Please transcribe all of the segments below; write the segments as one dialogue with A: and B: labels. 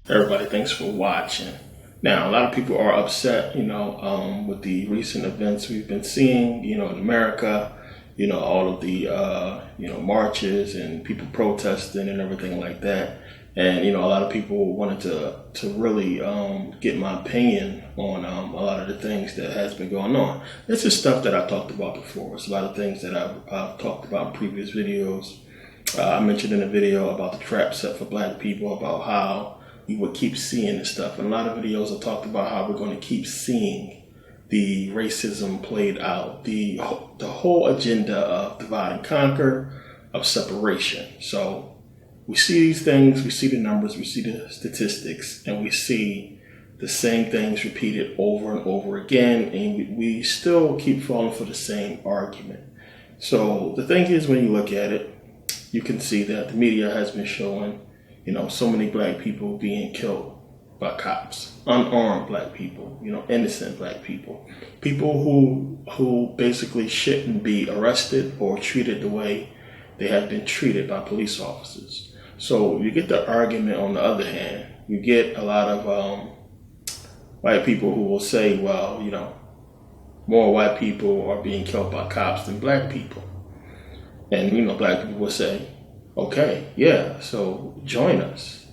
A: Everybody, thanks for watching. Now, a lot of people are upset, with the recent events we've been seeing, in America, all of the, marches and people protesting and everything like that. And, a lot of people wanted to really get my opinion on a lot of the things that has been going on. This is stuff that I talked about before. It's a lot of things that I've talked about in previous videos. I mentioned in a video about the trap set for black people, about how we would keep seeing this stuff. And a lot of videos I talked about how we're going to keep seeing the racism played out, the whole agenda of divide and conquer, of separation. So we see these things, we see the numbers, we see the statistics, and we see the same things repeated over and over again, and we still keep falling for the same argument. So the thing is, when you look at it, you can see that the media has been showing so many black people being killed by cops, unarmed black people, innocent black people, people who basically shouldn't be arrested or treated the way they have been treated by police officers. So you get the argument on the other hand. You get a lot of white people who will say, well, more white people are being killed by cops than black people. And, black people will say, okay, yeah, so join us.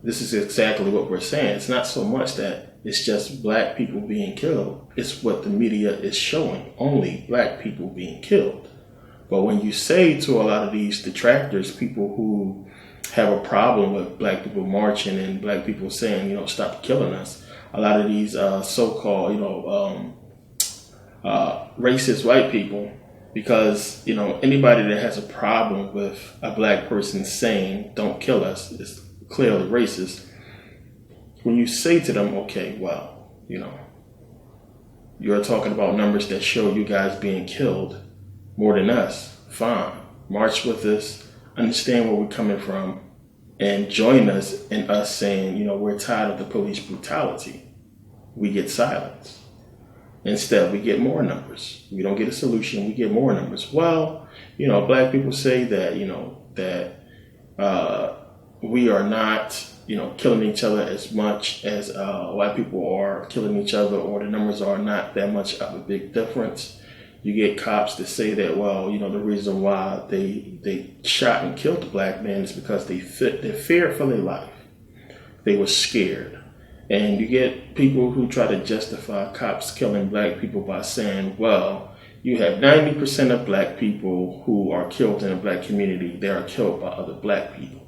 A: This is exactly what we're saying. It's not so much that it's just black people being killed. It's what the media is showing, only black people being killed. But when you say to a lot of these detractors, people who have a problem with black people marching and black people saying, stop killing us, a lot of these so-called, racist white people, because, anybody that has a problem with a black person saying, don't kill us, is clearly racist. When you say to them, okay, well, you're talking about numbers that show you guys being killed more than us, fine. March with us, understand where we're coming from, and join us in us saying, we're tired of the police brutality. We get silence. Instead, we get more numbers. We don't get a solution. We get more numbers. Well, black people say that, that we are not, killing each other as much as white people are killing each other, or the numbers are not that much of a big difference. You get cops that say that, well, the reason why they shot and killed the black man is because they feared for their life. They were scared. And you get people who try to justify cops killing black people by saying, well, you have 90% of black people who are killed in the black community, they are killed by other black people.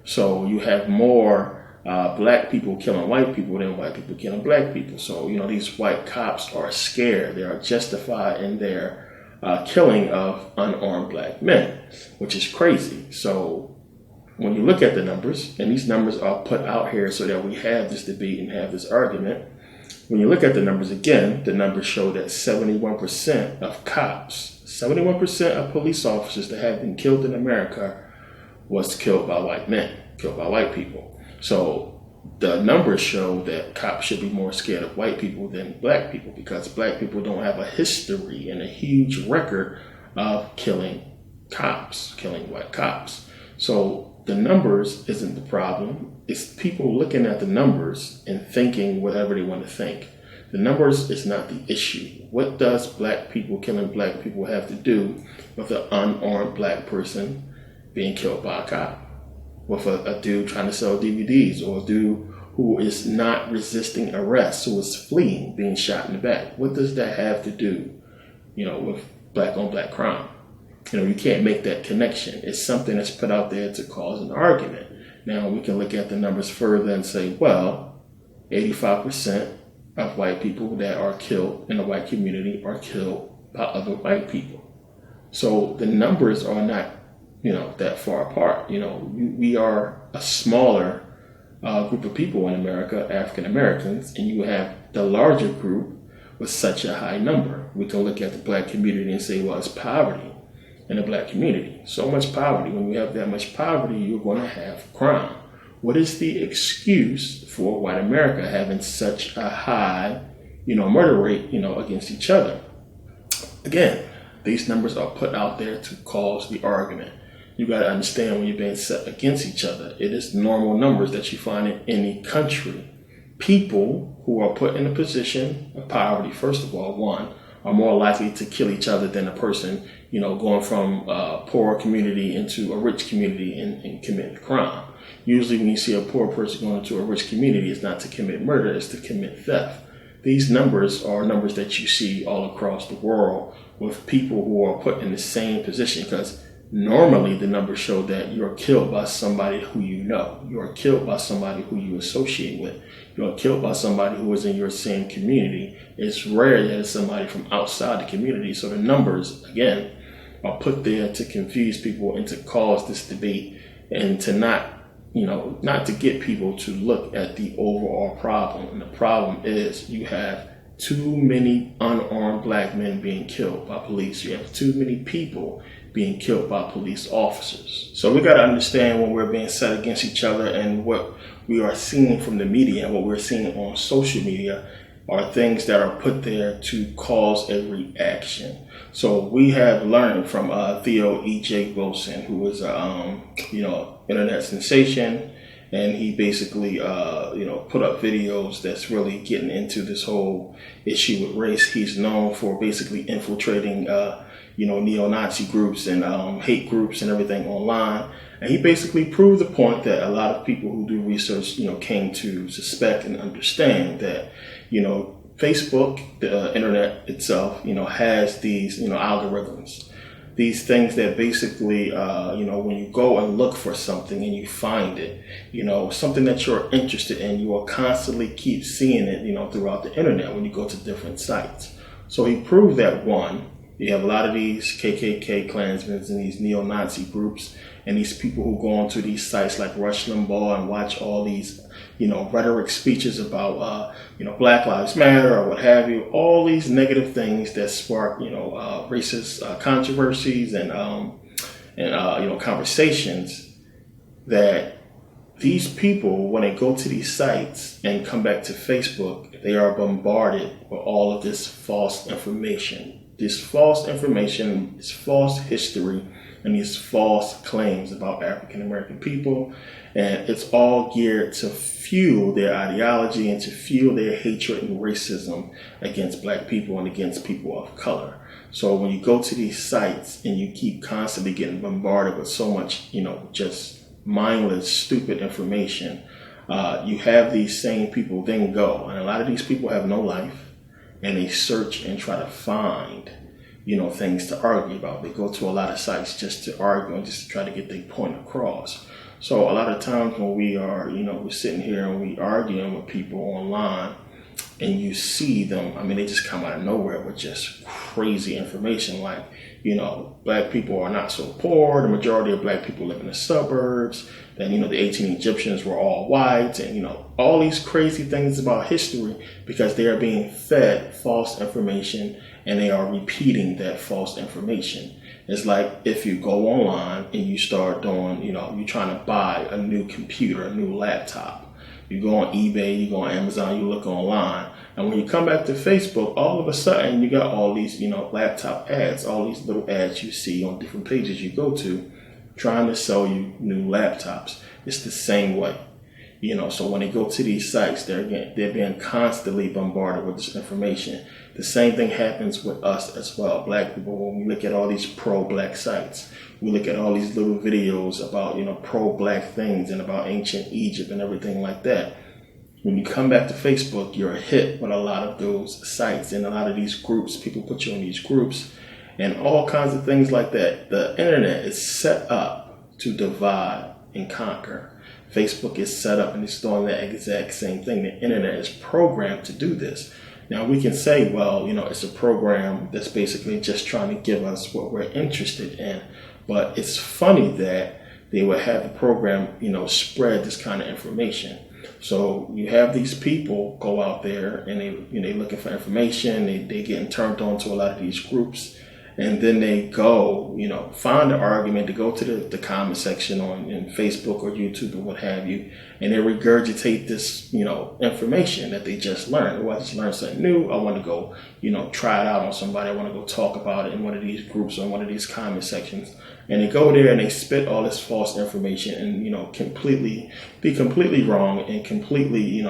A: So you have more black people killing white people than white people killing black people. So, these white cops are scared. They are justified in their killing of unarmed black men, which is crazy. So when you look at the numbers, and these numbers are put out here so that we have this debate and have this argument, when you look at the numbers again, the numbers show that 71% of cops, 71% of police officers that have been killed in America was killed by white men, killed by white people. So the numbers show that cops should be more scared of white people than black people, because black people don't have a history and a huge record of killing cops, killing white cops. So the numbers isn't the problem. It's people looking at the numbers and thinking whatever they want to think. The numbers is not the issue. What does black people killing black people have to do with an unarmed black person being killed by a cop? With a dude trying to sell DVDs, or a dude who is not resisting arrest, who is fleeing, being shot in the back? What does that have to do, with black on black crime? You can't make that connection. It's something that's put out there to cause an argument. Now, we can look at the numbers further and say, well, 85% of white people that are killed in the white community are killed by other white people. So the numbers are not, that far apart. We are a smaller group of people in America, African Americans, and you have the larger group with such a high number. We can look at the black community and say, well, it's poverty in the black community. So much poverty. When you have that much poverty, you're going to have crime. What is the excuse for white America having such a high, murder rate, against each other? Again, these numbers are put out there to cause the argument. you got to understand when you're being set against each other, it is normal numbers that you find in any country. People who are put in a position of poverty, first of all, one, are more likely to kill each other than a person, going from a poor community into a rich community and commit crime. Usually when you see a poor person going into a rich community, it's not to commit murder, it's to commit theft. These numbers are numbers that you see all across the world with people who are put in the same position, because normally the numbers show that you're killed by somebody who you know. You're killed by somebody who you associate with. You're killed by somebody who is in your same community. It's rare that it's somebody from outside the community. So the numbers, again, are put there to confuse people and to cause this debate and to not to get people to look at the overall problem. And the problem is you have too many unarmed black men being killed by police. You have too many people being killed by police officers. So we got to understand when we're being set against each other, and what we are seeing from the media and what we're seeing on social media are things that are put there to cause a reaction. So we have learned from Theo E.J. Wilson, who was internet sensation, and he basically put up videos that's really getting into this whole issue with race. He's known for basically infiltrating neo-Nazi groups and hate groups and everything online. And he basically proved the point that a lot of people who do research, came to suspect and understand that, Facebook, the internet itself, has these, algorithms. These things that basically, when you go and look for something and you find it, something that you're interested in, you will constantly keep seeing it, throughout the internet when you go to different sites. So he proved that, one, you have a lot of these KKK Klansmen and these neo-Nazi groups and these people who go onto these sites like Rush Limbaugh and watch all these, rhetoric speeches about, Black Lives Matter or what have you, all these negative things that spark, racist controversies and conversations, that these people, when they go to these sites and come back to Facebook, they are bombarded with all of this false information. This false information, this false history, and these false claims about African American people. And it's all geared to fuel their ideology and to fuel their hatred and racism against black people and against people of color. So when you go to these sites and you keep constantly getting bombarded with so much, just mindless, stupid information, you have these same people then go. And a lot of these people have no life, and they search and try to find, things to argue about. They go to a lot of sites just to argue and just to try to get their point across. So a lot of times when we are, we're sitting here and we arguing with people online, and you see them, they just come out of nowhere with just crazy information like, black people are not so poor, the majority of black people live in the suburbs, then, the ancient Egyptians were all white, and, all these crazy things about history, because they are being fed false information and they are repeating that false information. It's like if you go online and you start doing, you're trying to buy a new computer, a new laptop. You go on eBay, you go on Amazon, you look online. And when you come back to Facebook, all of a sudden you got all these, laptop ads, all these little ads you see on different pages you go to, trying to sell you new laptops. It's the same way. So when they go to these sites, they're being constantly bombarded with this information. The same thing happens with us as well, black people. When we look at all these pro-black sites, we look at all these little videos about, pro-black things and about ancient Egypt and everything like that. When you come back to Facebook, you're hit with a lot of those sites and a lot of these groups. People put you in these groups and all kinds of things like that. The internet is set up to divide and conquer. Facebook is set up and it's doing that exact same thing. The internet is programmed to do this. Now we can say, well, it's a program that's basically just trying to give us what we're interested in. But it's funny that they would have the program, spread this kind of information. So you have these people go out there and they looking for information. They getting turned on to a lot of these groups. And then they go, find an argument to go to the comment section in Facebook or YouTube or what have you, and they regurgitate this, information that they just learned. Oh, I just learned something new. I want to go, try it out on somebody. I want to go talk about it in one of these groups or one of these comment sections. And they go there and they spit all this false information and, be completely wrong and completely,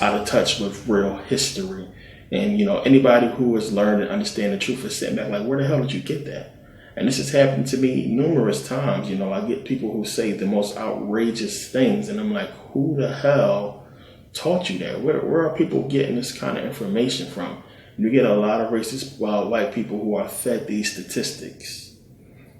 A: out of touch with real history. And, anybody who has learned and understand the truth is sitting back like, where the hell did you get that? And this has happened to me numerous times. I get people who say the most outrageous things. And I'm like, who the hell taught you that? Where are people getting this kind of information from? You get a lot of racist white people who are fed these statistics.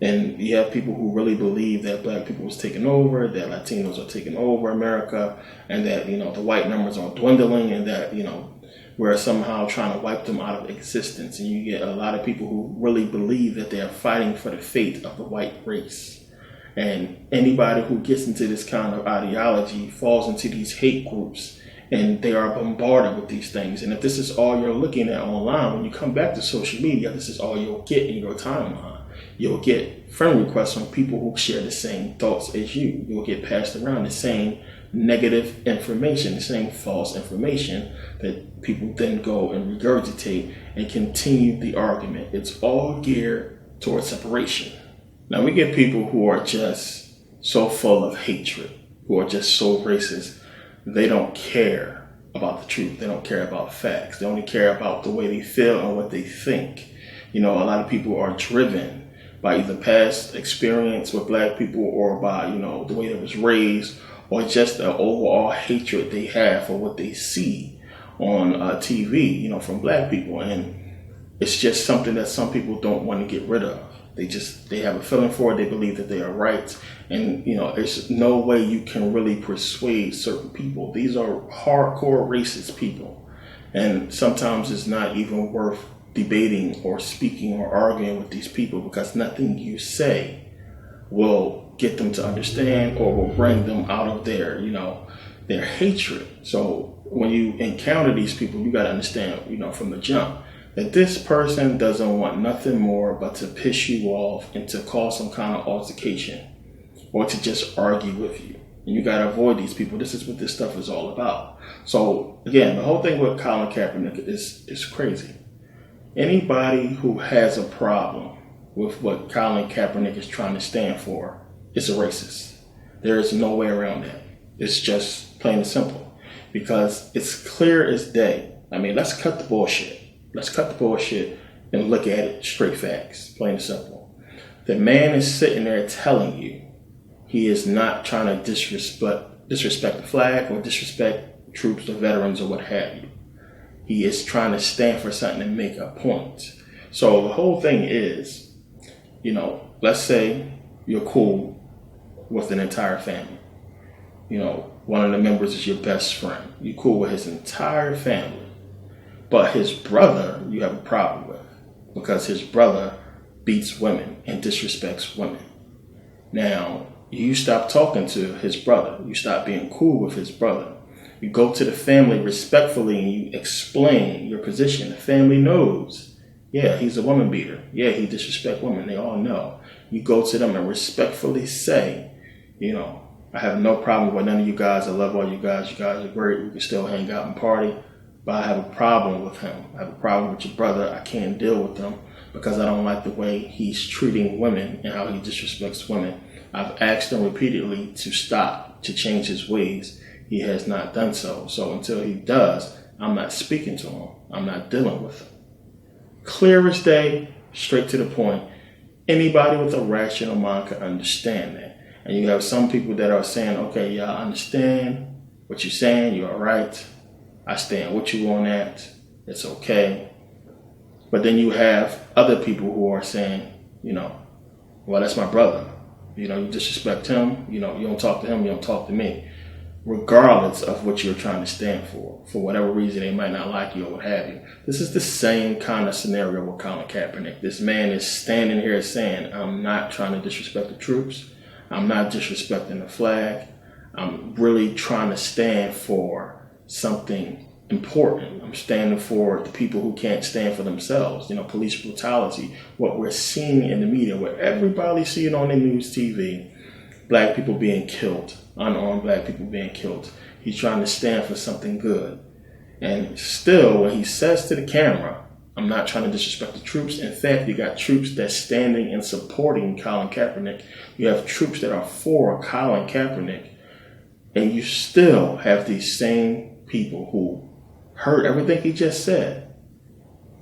A: And you have people who really believe that black people was taking over, that Latinos are taking over America, and that, the white numbers are dwindling, and that, we're somehow trying to wipe them out of existence. And you get a lot of people who really believe that they are fighting for the fate of the white race. And anybody who gets into this kind of ideology falls into these hate groups, and they are bombarded with these things. And if this is all you're looking at online, when you come back to social media, this is all you'll get in your timeline. You'll get friend requests from people who share the same thoughts as you. You'll get passed around the same negative information, the same false information that people then go and regurgitate and continue the argument. It's all geared towards separation. Now we get people who are just so full of hatred, who are just so racist, they don't care about the truth. They don't care about facts. They only care about the way they feel and what they think. A lot of people are driven by either past experience with black people or by, the way they was raised, or just the overall hatred they have for what they see on TV, from black people. And it's just something that some people don't want to get rid of. They have a feeling for it. They believe that they are right. And, there's no way you can really persuade certain people. These are hardcore racist people. And sometimes it's not even worth debating or speaking or arguing with these people, because nothing you say will get them to understand or will bring them out of their hatred. So when you encounter these people, you got to understand, from the jump, that this person doesn't want nothing more but to piss you off and to cause some kind of altercation or to just argue with you. And you got to avoid these people. This is what this stuff is all about. So again, the whole thing with Colin Kaepernick is crazy. Anybody who has a problem with what Colin Kaepernick is trying to stand for is a racist. There is no way around that. It's just plain and simple, because it's clear as day. I mean, let's cut the bullshit. Let's cut the bullshit and look at it straight facts, plain and simple. The man is sitting there telling you he is not trying to disrespect the flag or disrespect troops or veterans or what have you. He is trying to stand for something and make a point. So the whole thing is, let's say you're cool with an entire family. One of the members is your best friend. You're cool with his entire family. But his brother, you have a problem with, because his brother beats women and disrespects women. Now, you stop talking to his brother. You stop being cool with his brother. You go to the family respectfully and you explain your position. The family knows, yeah, he's a woman beater. Yeah, he disrespects women. They all know. You go to them and respectfully say, I have no problem with none of you guys. I love all you guys. You guys are great. We can still hang out and party. But I have a problem with him. I have a problem with your brother. I can't deal with him because I don't like the way he's treating women and how he disrespects women. I've asked him repeatedly to stop, to change his ways. He has not done so. So until he does, I'm not speaking to him. I'm not dealing with him. Clear as day, straight to the point. Anybody with a rational mind can understand that. And you have some people that are saying, okay, yeah, I understand what you're saying. You're right. I stand with you on that. It's okay. But then you have other people who are saying, well, that's my brother. You disrespect him. You don't talk to him. You don't talk to me. Regardless of what you're trying to stand for whatever reason they might not like you or what have you. This is the same kind of scenario with Colin Kaepernick. This man is standing here saying, I'm not trying to disrespect the troops. I'm not disrespecting the flag. I'm really trying to stand for something important. I'm standing for the people who can't stand for themselves. Police brutality, what we're seeing in the media, what everybody's seeing on the news TV, black people being killed, unarmed black people being killed. He's trying to stand for something good. And still, when he says to the camera, I'm not trying to disrespect the troops. In fact, you got troops that's standing and supporting Colin Kaepernick. You have troops that are for Colin Kaepernick. And you still have these same people who heard everything he just said,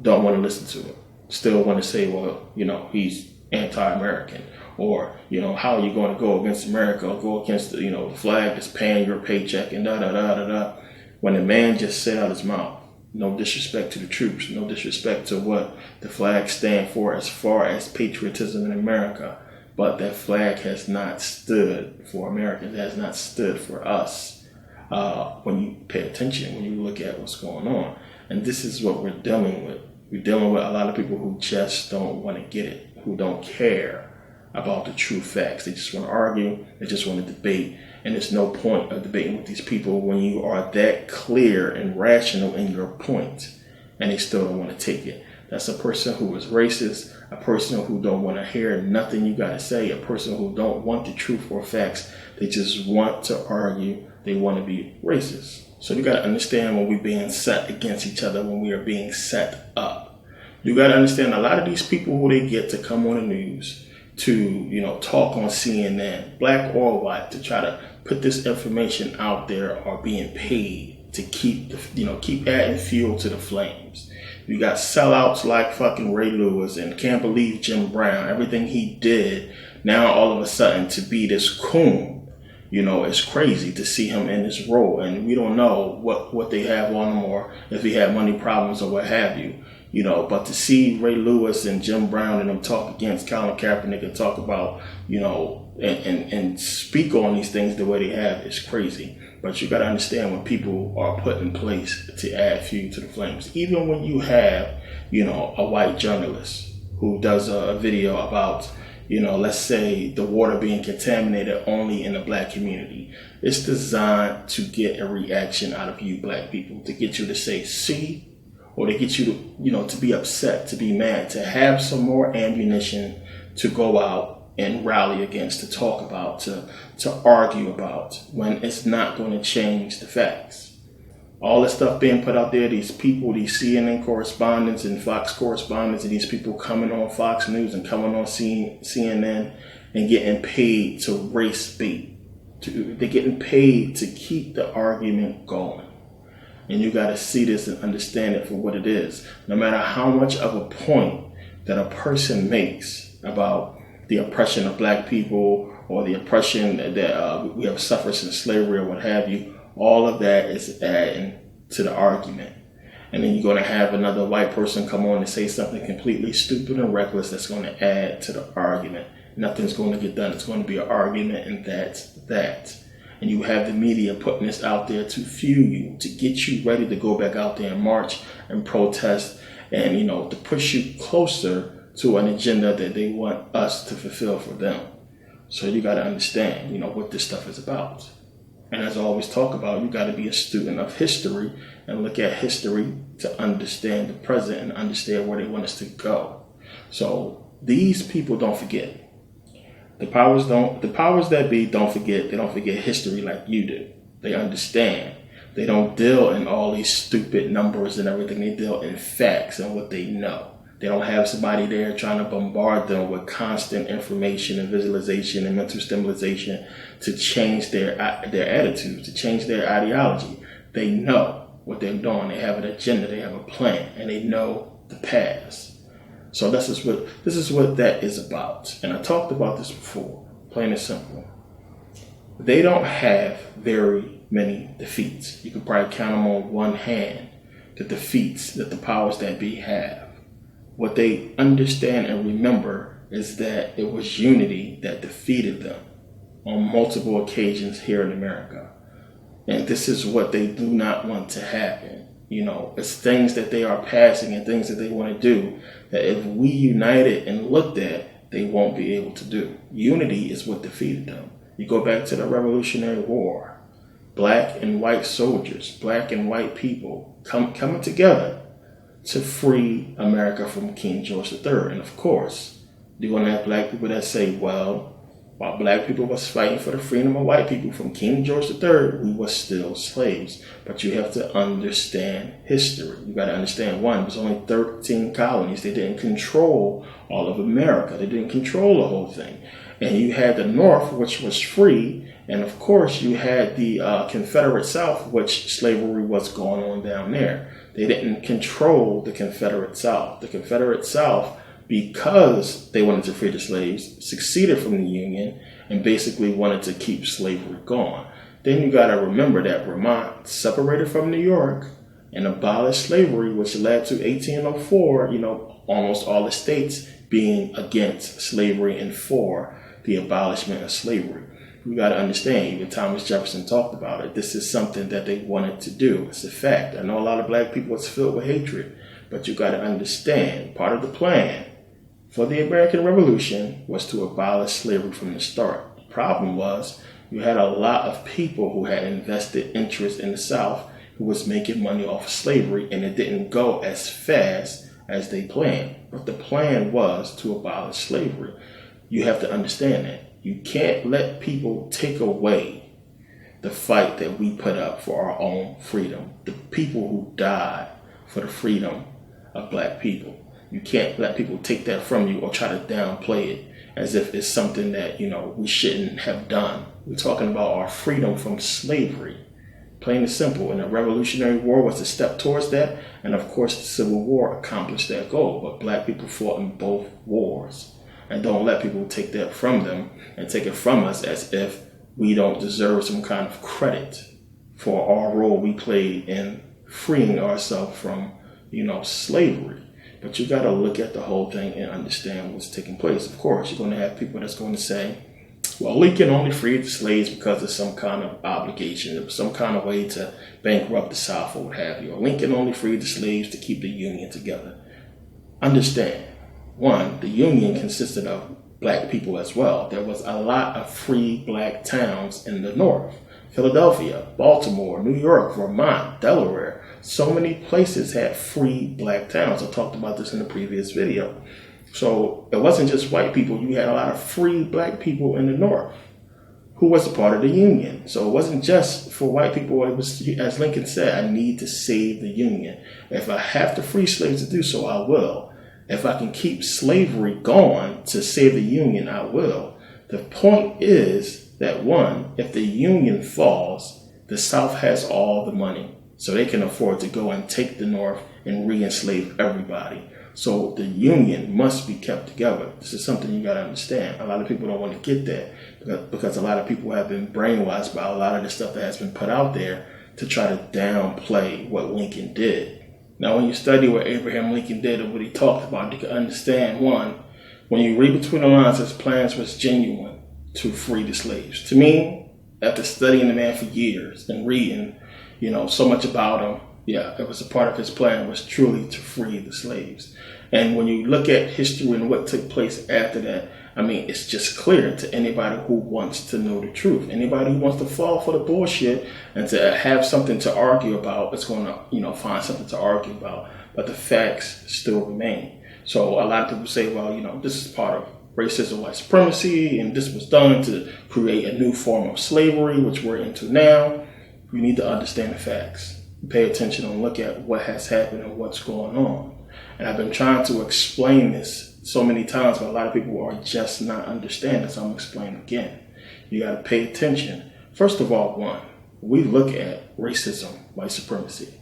A: don't want to listen to it. Still want to say, well, he's anti-American. Or, how are you going to go against America or go against, the flag that's paying your paycheck and da-da-da-da-da. When the man just said out his mouth, no disrespect to the troops, no disrespect to what the flag stands for as far as patriotism in America. But that flag has not stood for Americans, it has not stood for us. When you pay attention, when you look at what's going on. And this is what we're dealing with. We're dealing with a lot of people who just don't want to get it, who don't care about the true facts. They just want to argue, they just want to debate. And there's no point of debating with these people when you are that clear and rational in your point, and they still don't want to take it. That's a person who is racist, a person who don't want to hear nothing you got to say, a person who don't want the truth or facts. They just want to argue. They want to be racist. So you got to understand when we're being set against each other, when we are being set up. You got to understand a lot of these people who they get to come on the news to, talk on CNN, black or white, to try to put this information out there are being paid to keep adding fuel to the flames. You got sellouts like fucking Ray Lewis and can't believe Jim Brown, everything he did. Now all of a sudden to be this coon, it's crazy to see him in this role. And we don't know what they have on him or if he had money problems or what have you. But to see Ray Lewis and Jim Brown and them talk against Colin Kaepernick and talk about, and speak on these things the way they have is crazy. But you got to understand when people are put in place to add fuel to the flames. Even when you have, a white journalist who does a video about, let's say the water being contaminated only in the black community. It's designed to get a reaction out of you black people, to get you to say, see, or to get you to, to be upset, to be mad, to have some more ammunition to go out and rally against, to talk about, to argue about, when it's not going to change the facts. All the stuff being put out there, these people, these CNN correspondents and Fox correspondents, and these people coming on Fox News and coming on CNN and getting paid to race bait. They're getting paid to keep the argument going. And you got to see this and understand it for what it is. No matter how much of a point that a person makes about the oppression of black people or the oppression that we have suffered since slavery or what have you, all of that is adding to the argument. And then you're going to have another white person come on and say something completely stupid and reckless that's going to add to the argument. Nothing's going to get done. It's going to be an argument, and that's that. And you have the media putting this out there to fuel you, to get you ready to go back out there and march and protest and, to push you closer to an agenda that they want us to fulfill for them. So you got to understand, what this stuff is about. And as I always talk about, you got to be a student of history and look at history to understand the present and understand where they want us to go. So these people don't forget. The powers that be don't forget. They don't forget history like you do. They understand. They don't deal in all these stupid numbers and everything. They deal in facts and what they know. They don't have somebody there trying to bombard them with constant information and visualization and mental stimulation to change their attitudes, to change their ideology. They know what they're doing. They have an agenda. They have a plan, and they know the past. So this is what that is about. And I talked about this before, plain and simple. They don't have very many defeats. You could probably count them on one hand, the defeats that the powers that be have. What they understand and remember is that it was unity that defeated them on multiple occasions here in America. And this is what they do not want to happen. It's things that they are passing and things that they want to do that if we united and looked at, they won't be able to do. Unity is what defeated them. You go back to the Revolutionary War. black and white soldiers, black and white people coming together to free America from King George III. And of course, you're going to have black people that say, well, while black people was fighting for the freedom of white people from King George III, we were still slaves. But you have to understand history. You got to understand, one, it was only 13 colonies. They didn't control all of America. They didn't control the whole thing. And you had the North, which was free. And of course, you had the Confederate South, which slavery was going on down there. They didn't control the Confederate South. The Confederate South, because they wanted to free the slaves, seceded from the Union and basically wanted to keep slavery going. Then you got to remember that Vermont separated from New York and abolished slavery, which led to 1804, almost all the states being against slavery and for the abolishment of slavery. We got to understand, even Thomas Jefferson talked about it. This is something that they wanted to do. It's a fact. I know a lot of black people was filled with hatred, but you got to understand, part of the plan for the American Revolution was to abolish slavery from the start. The problem was you had a lot of people who had invested interest in the South who was making money off of slavery, and it didn't go as fast as they planned. But the plan was to abolish slavery. You have to understand that. You can't let people take away the fight that we put up for our own freedom. The people who died for the freedom of black people. You can't let people take that from you or try to downplay it as if it's something that, we shouldn't have done. We're talking about our freedom from slavery. Plain and simple. And the Revolutionary War was a step towards that. And of course, the Civil War accomplished that goal. But black people fought in both wars. And don't let people take that from them and take it from us as if we don't deserve some kind of credit for our role we played in freeing ourselves from, slavery. But you got to look at the whole thing and understand what's taking place. Of course, you're going to have people that's going to say, well, Lincoln only freed the slaves because of some kind of obligation, some kind of way to bankrupt the South or what have you. Or Lincoln only freed the slaves to keep the Union together. Understand, one, the Union consisted of black people as well. There was a lot of free black towns in the North. Philadelphia, Baltimore, New York, Vermont, Delaware. So many places had free black towns. I talked about this in the previous video. So it wasn't just white people. You had a lot of free black people in the North who was a part of the Union. So it wasn't just for white people. It was, as Lincoln said, I need to save the Union. If I have to free slaves to do so, I will. If I can keep slavery going to save the Union, I will. The point is that, one, if the Union falls, the South has all the money. So they can afford to go and take the North and re-enslave everybody. So the Union must be kept together. This is something you got to understand. A lot of people don't want to get that because a lot of people have been brainwashed by a lot of the stuff that has been put out there to try to downplay what Lincoln did. Now, when you study what Abraham Lincoln did and what he talked about, you can understand, one, when you read between the lines, his plans was genuine to free the slaves. To me, after studying the man for years and reading, so much about him, yeah, it was a part of his plan was truly to free the slaves. And when you look at history and what took place after that, it's just clear to anybody who wants to know the truth. Anybody who wants to fall for the bullshit and to have something to argue about is going to, find something to argue about. But the facts still remain. So a lot of people say, well, this is part of racism, white supremacy, and this was done to create a new form of slavery, which we're into now. You need to understand the facts. Pay attention and look at what has happened and what's going on. And I've been trying to explain this so many times, but a lot of people are just not understanding. So I'm going to explain again. You got to pay attention. First of all, one, we look at racism, white supremacy.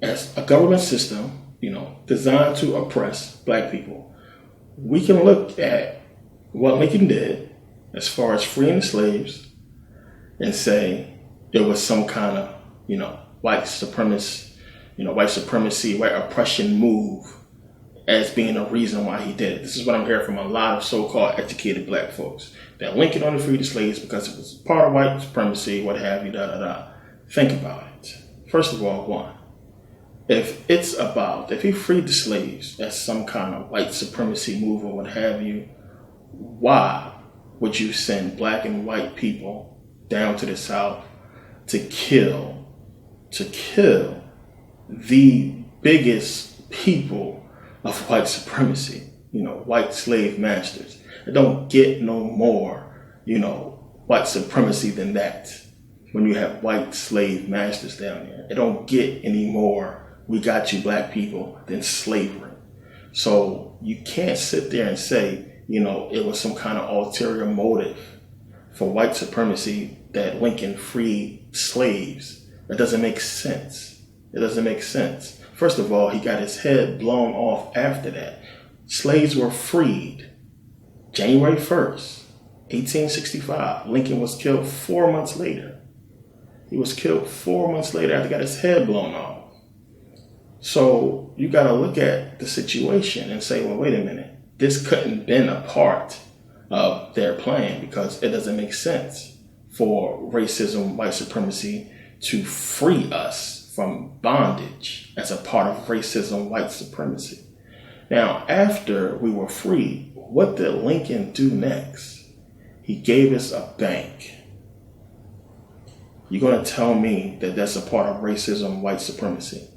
A: As a government system, designed to oppress black people, we can look at what Lincoln did as far as freeing the slaves and say there was some kind of, white supremacy, white oppression move as being a reason why he did it. This is what I'm hearing from a lot of so-called educated black folks. That Lincoln only freed the slaves because it was part of white supremacy, what have you, Think about it. First of all, one, if he freed the slaves as some kind of white supremacy move or what have you, why would you send black and white people down to the South to kill the biggest people of white supremacy, white slave masters. It don't get no more, white supremacy than that. When you have white slave masters down there, it don't get any more, we got you black people, than slavery. So you can't sit there and say, it was some kind of ulterior motive for white supremacy that Lincoln freed slaves. That doesn't make sense. It doesn't make sense. First of all, he got his head blown off after that. Slaves were freed January 1st, 1865. Lincoln was killed 4 months later. He was killed 4 months later after he got his head blown off. So you got to look at the situation and say, well, wait a minute. This couldn't have been a part of their plan, because it doesn't make sense for racism, white supremacy to free us from bondage as a part of racism, white supremacy. Now, after we were free, what did Lincoln do next? He gave us a bank. You're going to tell me that that's a part of racism, white supremacy?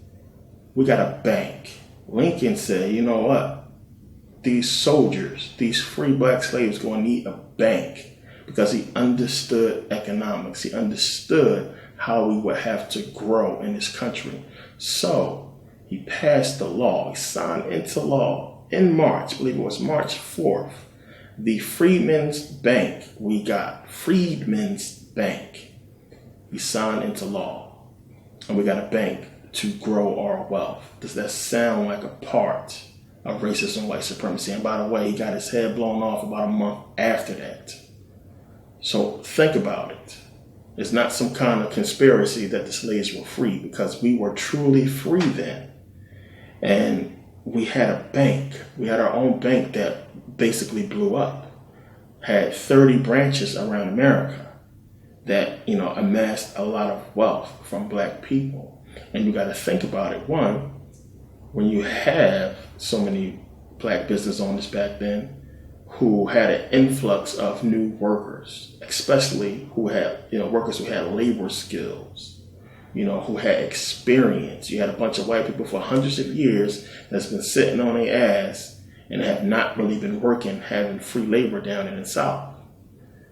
A: We got a bank. Lincoln said, you know what? These soldiers, these free black slaves, going to need a bank, because he understood economics. He understood how we would have to grow in this country. So he passed the law. He signed into law in March, I believe it was March 4th, the Freedmen's Bank. We got Freedmen's Bank. He signed into law, and we got a bank to grow our wealth. Does that sound like a part of racism, white supremacy? And by the way, he got his head blown off about a month after that. So think about it. It's not some kind of conspiracy that the slaves were free, because we were truly free then. And we had a bank. We had our own bank that basically blew up. Had 30 branches around America that, amassed a lot of wealth from black people. And you got to think about it. One, when you have so many black business owners back then who had an influx of new workers, especially who had, workers who had labor skills, who had experience. You had a bunch of white people for hundreds of years that's been sitting on their ass and have not really been working, having free labor down in the South.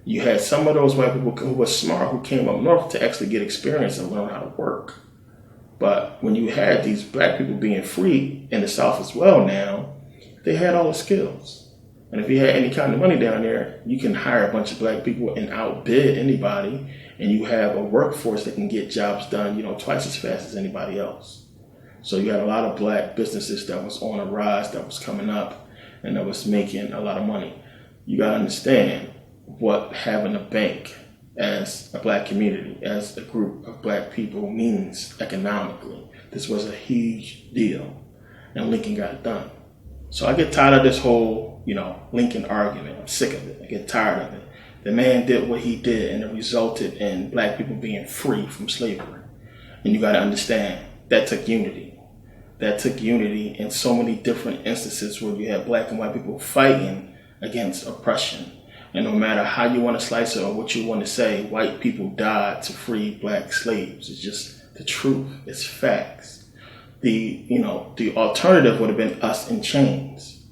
A: You had some of those white people who were smart, who came up north to actually get experience and learn how to work. But when you had these black people being free in the South as well now, they had all the skills. And if you had any kind of money down there, you can hire a bunch of black people and outbid anybody, and you have a workforce that can get jobs done, twice as fast as anybody else. So you had a lot of black businesses that was on a rise, that was coming up, and that was making a lot of money. You got to understand what having a bank as a black community, as a group of black people, means economically. This was a huge deal, and Lincoln got it done. So I get tired of this whole, Lincoln argument. I'm sick of it. I get tired of it. The man did what he did, and it resulted in black people being free from slavery. And you got to understand, that took unity. That took unity in so many different instances where you have black and white people fighting against oppression. And no matter how you want to slice it or what you want to say, white people died to free black slaves. It's just the truth. It's facts. The alternative would have been us in chains.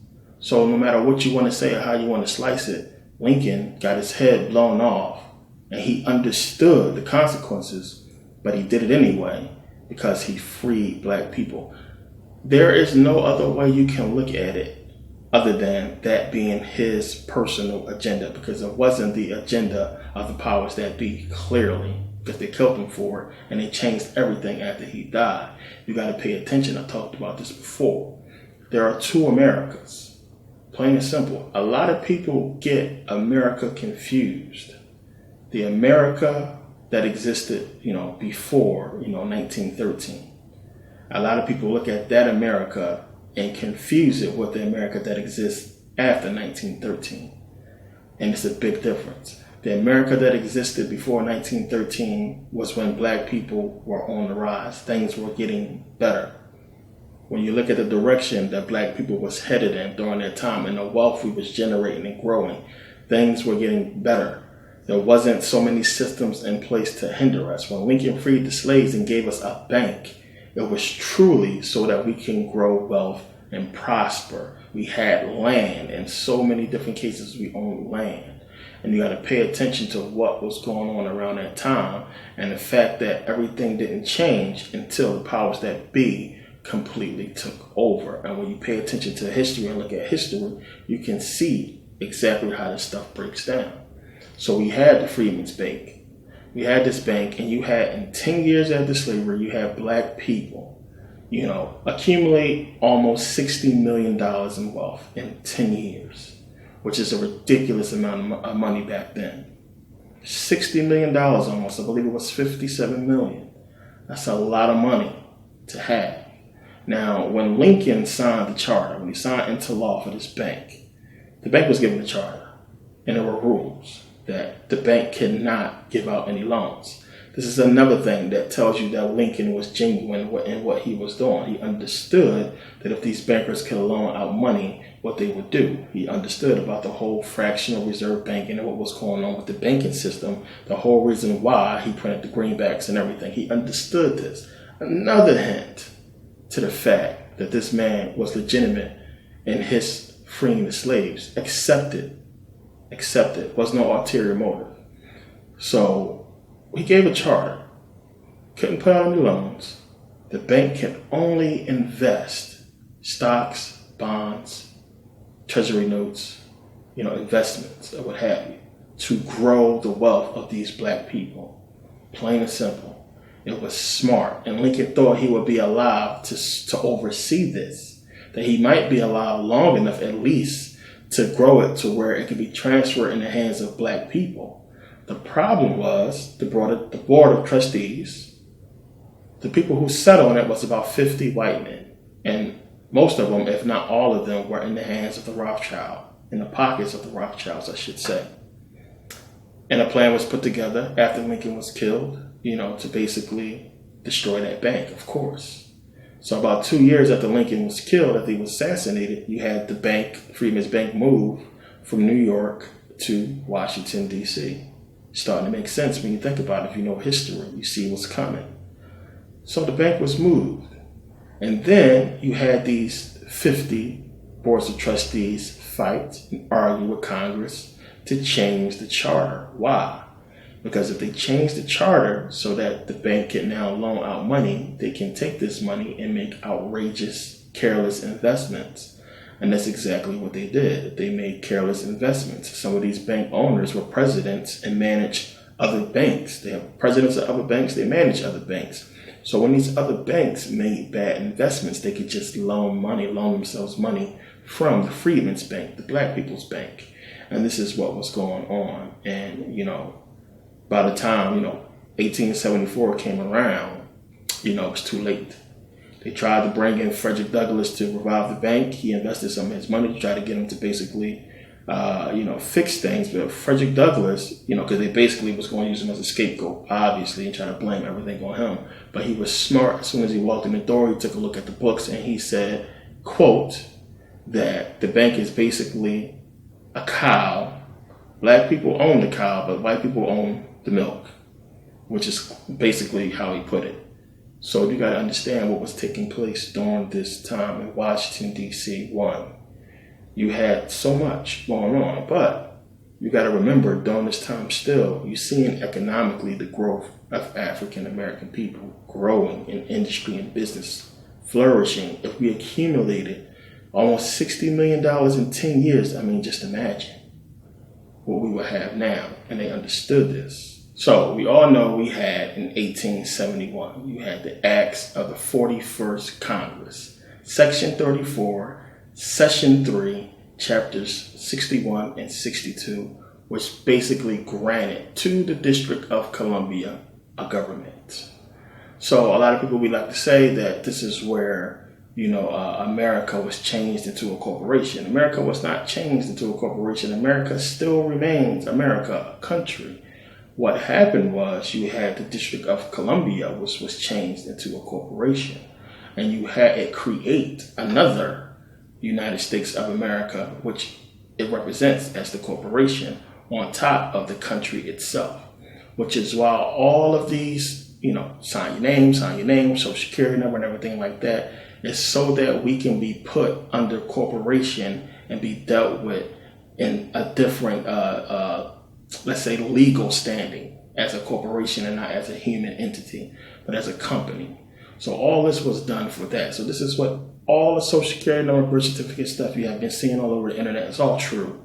A: So no matter what you want to say or how you want to slice it, Lincoln got his head blown off, and he understood the consequences, but he did it anyway because he freed black people. There is no other way you can look at it other than that being his personal agenda, because it wasn't the agenda of the powers that be, clearly, because they killed him for it, and they changed everything after he died. You got to pay attention. I talked about this before. There are two Americas, plain and simple. A lot of people get America confused. The America that existed, before, 1913. A lot of people look at that America and confuse it with the America that exists after 1913. And it's a big difference. The America that existed before 1913 was when black people were on the rise. Things were getting better. When you look at the direction that black people was headed in during that time and the wealth we was generating and growing, things were getting better. There wasn't so many systems in place to hinder us. When Lincoln freed the slaves and gave us a bank, it was truly so that we can grow wealth and prosper. We had land. In so many different cases, we owned land. And you got to pay attention to what was going on around that time and the fact that everything didn't change until the powers that be completely took over. And when you pay attention to history and look at history, you can see exactly how this stuff breaks down. So we had the Freedmen's Bank. We had this bank, and you had, in 10 years after slavery, you had black people, accumulate almost $60 million in wealth in 10 years, which is a ridiculous amount of money back then. $60 million almost. I believe it was $57 million. That's a lot of money to have. Now, when Lincoln signed the charter, when he signed into law for this bank, the bank was given a charter, and there were rules that the bank cannot give out any loans. This is another thing that tells you that Lincoln was genuine in what he was doing. He understood that if these bankers could loan out money, what they would do. He understood about the whole fractional reserve banking and what was going on with the banking system, the whole reason why he printed the greenbacks and everything. He understood this. Another hint to the fact that this man was legitimate in his freeing the slaves, accepted, was no ulterior motive. So he gave a charter, couldn't put out any loans. The bank can only invest stocks, bonds, treasury notes, investments or what have you, to grow the wealth of these black people. Plain and simple. It was smart. And Lincoln thought he would be alive to oversee this, that he might be alive long enough at least to grow it to where it could be transferred in the hands of black people. The problem was the board of trustees, the people who sat on it was about 50 white men. And most of them, if not all of them, were in the hands of the Rothschild, in the pockets of the Rothschilds, I should say. And a plan was put together after Lincoln was killed, to basically destroy that bank, of course. So about 2 years after Lincoln was killed, after he was assassinated, you had the bank, Freedmen's Bank, move from New York to Washington, D.C. Starting to make sense when you think about it. If you know history, you see what's coming. So the bank was moved. And then you had these 50 boards of trustees fight and argue with Congress to change the charter. Why? Because if they change the charter so that the bank can now loan out money, they can take this money and make outrageous, careless investments. And that's exactly what they did. They made careless investments. Some of these bank owners were presidents and managed other banks. They have presidents of other banks, they manage other banks. So when these other banks made bad investments, they could just loan themselves money from the Freedmen's Bank, the black people's bank. And this is what was going on. And, by the time, 1874 came around, it was too late. They tried to bring in Frederick Douglass to revive the bank. He invested some of his money to try to get him to basically, fix things. But Frederick Douglass, because they basically was going to use him as a scapegoat, obviously, and try to blame everything on him. But he was smart. As soon as he walked in the door, he took a look at the books and he said, quote, that the bank is basically a cow. Black people own the cow, but white people own the milk, which is basically how he put it. So you got to understand what was taking place during this time in Washington, D.C. One, you had so much going on, but you got to remember during this time still, you're seeing economically the growth of African American people growing in industry and business, flourishing. If we accumulated almost $60 million in 10 years, just imagine what we would have now. And they understood this. So we all know we had in 1871, you had the acts of the 41st Congress, Section 34, Session 3, Chapters 61 and 62, which basically granted to the District of Columbia a government. So a lot of people, we like to say that this is where America was changed into a corporation. America was not changed into a corporation. America still remains America, a country. What happened was you had the District of Columbia, which was changed into a corporation. And you had it create another United States of America, which it represents as the corporation on top of the country itself, which is why all of these, sign your name, social security number and everything like that, is so that we can be put under corporation and be dealt with in a different, let's say, legal standing as a corporation and not as a human entity, but as a company. So all this was done for that. So this is what all the social security number, birth certificate stuff you have been seeing all over the internet is all true.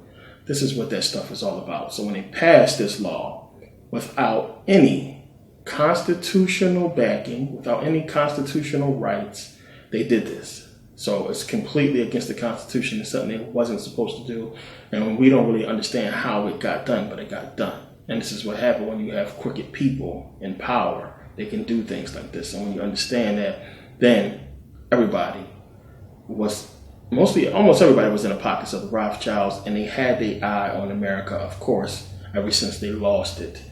A: This is what that stuff is all about. So when they passed this law without any constitutional backing, without any constitutional rights, they did this. So it's completely against the Constitution. It's something it wasn't supposed to do. And we don't really understand how it got done, but it got done. And this is what happened when you have crooked people in power. They can do things like this. And when you understand that, then everybody was, almost everybody was in the pockets of the Rothschilds, and they had their eye on America, of course, ever since they lost it.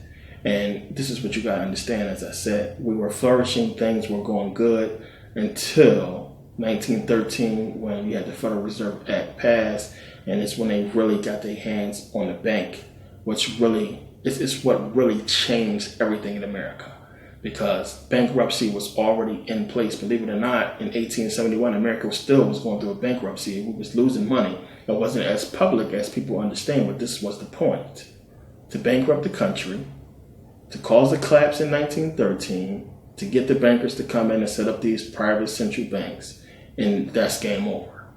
A: And this is what you got to understand, as I said. We were flourishing, things were going good until 1913, when we had the Federal Reserve Act passed, and it's when they really got their hands on the bank, which really is what really changed everything in America. Because bankruptcy was already in place. Believe it or not, in 1871, America was going through a bankruptcy. We was losing money. It wasn't as public as people understand, but this was the point. To bankrupt the country, to cause a collapse in 1913, to get the bankers to come in and set up these private central banks. And that's game over.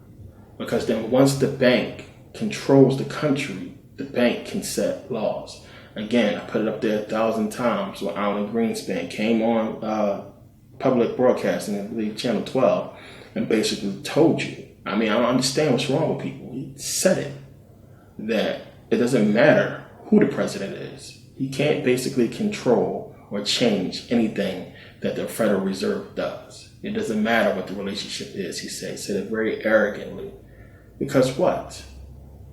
A: Because then once the bank controls the country, the bank can set laws. Again, I put it up there 1,000 times when Alan Greenspan came on public broadcasting, I believe Channel 12, and basically told you, I don't understand what's wrong with people. He said it, that it doesn't matter who the president is. He can't basically control or change anything that the Federal Reserve does. It doesn't matter what the relationship is, he said. He said it very arrogantly. Because what?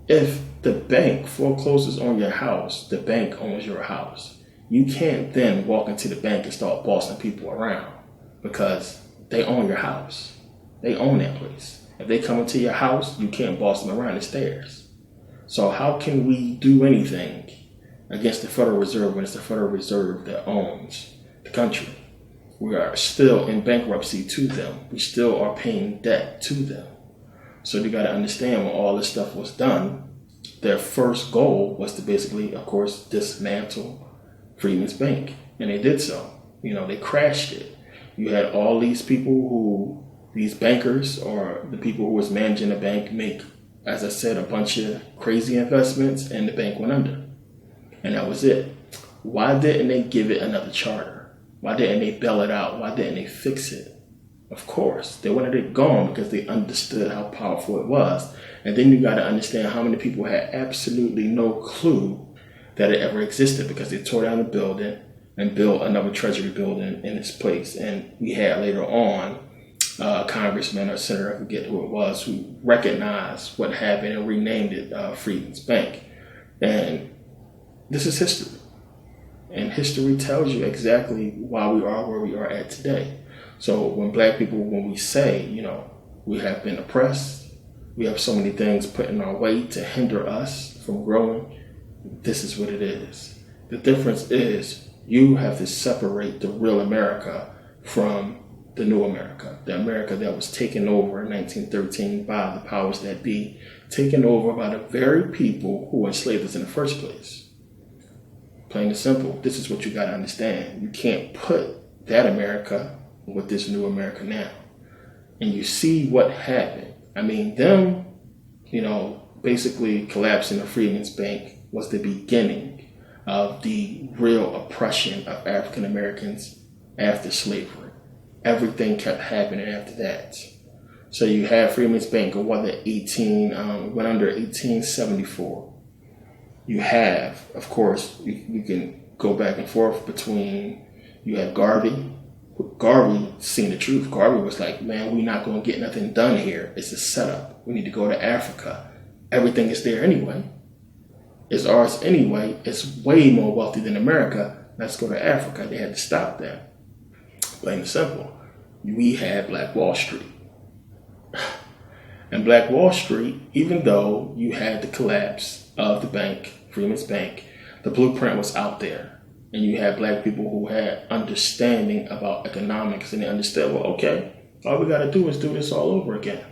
A: If the bank forecloses on your house, the bank owns your house. You can't then walk into the bank and start bossing people around because they own your house. They own that place. If they come into your house, you can't boss them around. It's theirs. So how can we do anything against the Federal Reserve when it's the Federal Reserve that owns the country? We are still in bankruptcy to them. We still are paying debt to them. So you got to understand, when all this stuff was done, their first goal was to basically, of course, dismantle Freedmen's Bank. And they did so. They crashed it. You had all these people these bankers or the people who was managing the bank make, as I said, a bunch of crazy investments, and the bank went under. And that was it. Why didn't they give it another charter? Why didn't they bail it out? Why didn't they fix it? Of course, they wanted it gone because they understood how powerful it was. And then you got to understand how many people had absolutely no clue that it ever existed, because they tore down the building and built another treasury building in its place. And we had later on a congressman or senator, I forget who it was, who recognized what happened and renamed it Freedmen's Bank. And this is history. And history tells you exactly why we are where we are at today. So when black people, when we say, we have been oppressed, we have so many things put in our way to hinder us from growing, this is what it is. The difference is you have to separate the real America from the new America, the America that was taken over in 1913 by the powers that be, taken over by the very people who enslaved us in the first place. Plain and simple, this is what you got to understand. You can't put that America with this new America now. And you see what happened. Them, basically collapsing the Freedmen's Bank was the beginning of the real oppression of African Americans after slavery. Everything kept happening after that. So you have Freedmen's Bank go under 1874. You have, of course, you can go back and forth between, you had Garvey. Garvey seen the truth. Garvey was like, man, we're not going to get nothing done here. It's a setup. We need to go to Africa. Everything is there anyway. It's ours anyway. It's way more wealthy than America. Let's go to Africa. They had to stop that. Plain and simple. We had Black Wall Street. And Black Wall Street, even though you had the collapse of the bank Freeman's Bank, the blueprint was out there. And you had black people who had understanding about economics, and they understood, well, okay, all we got to do is do this all over again.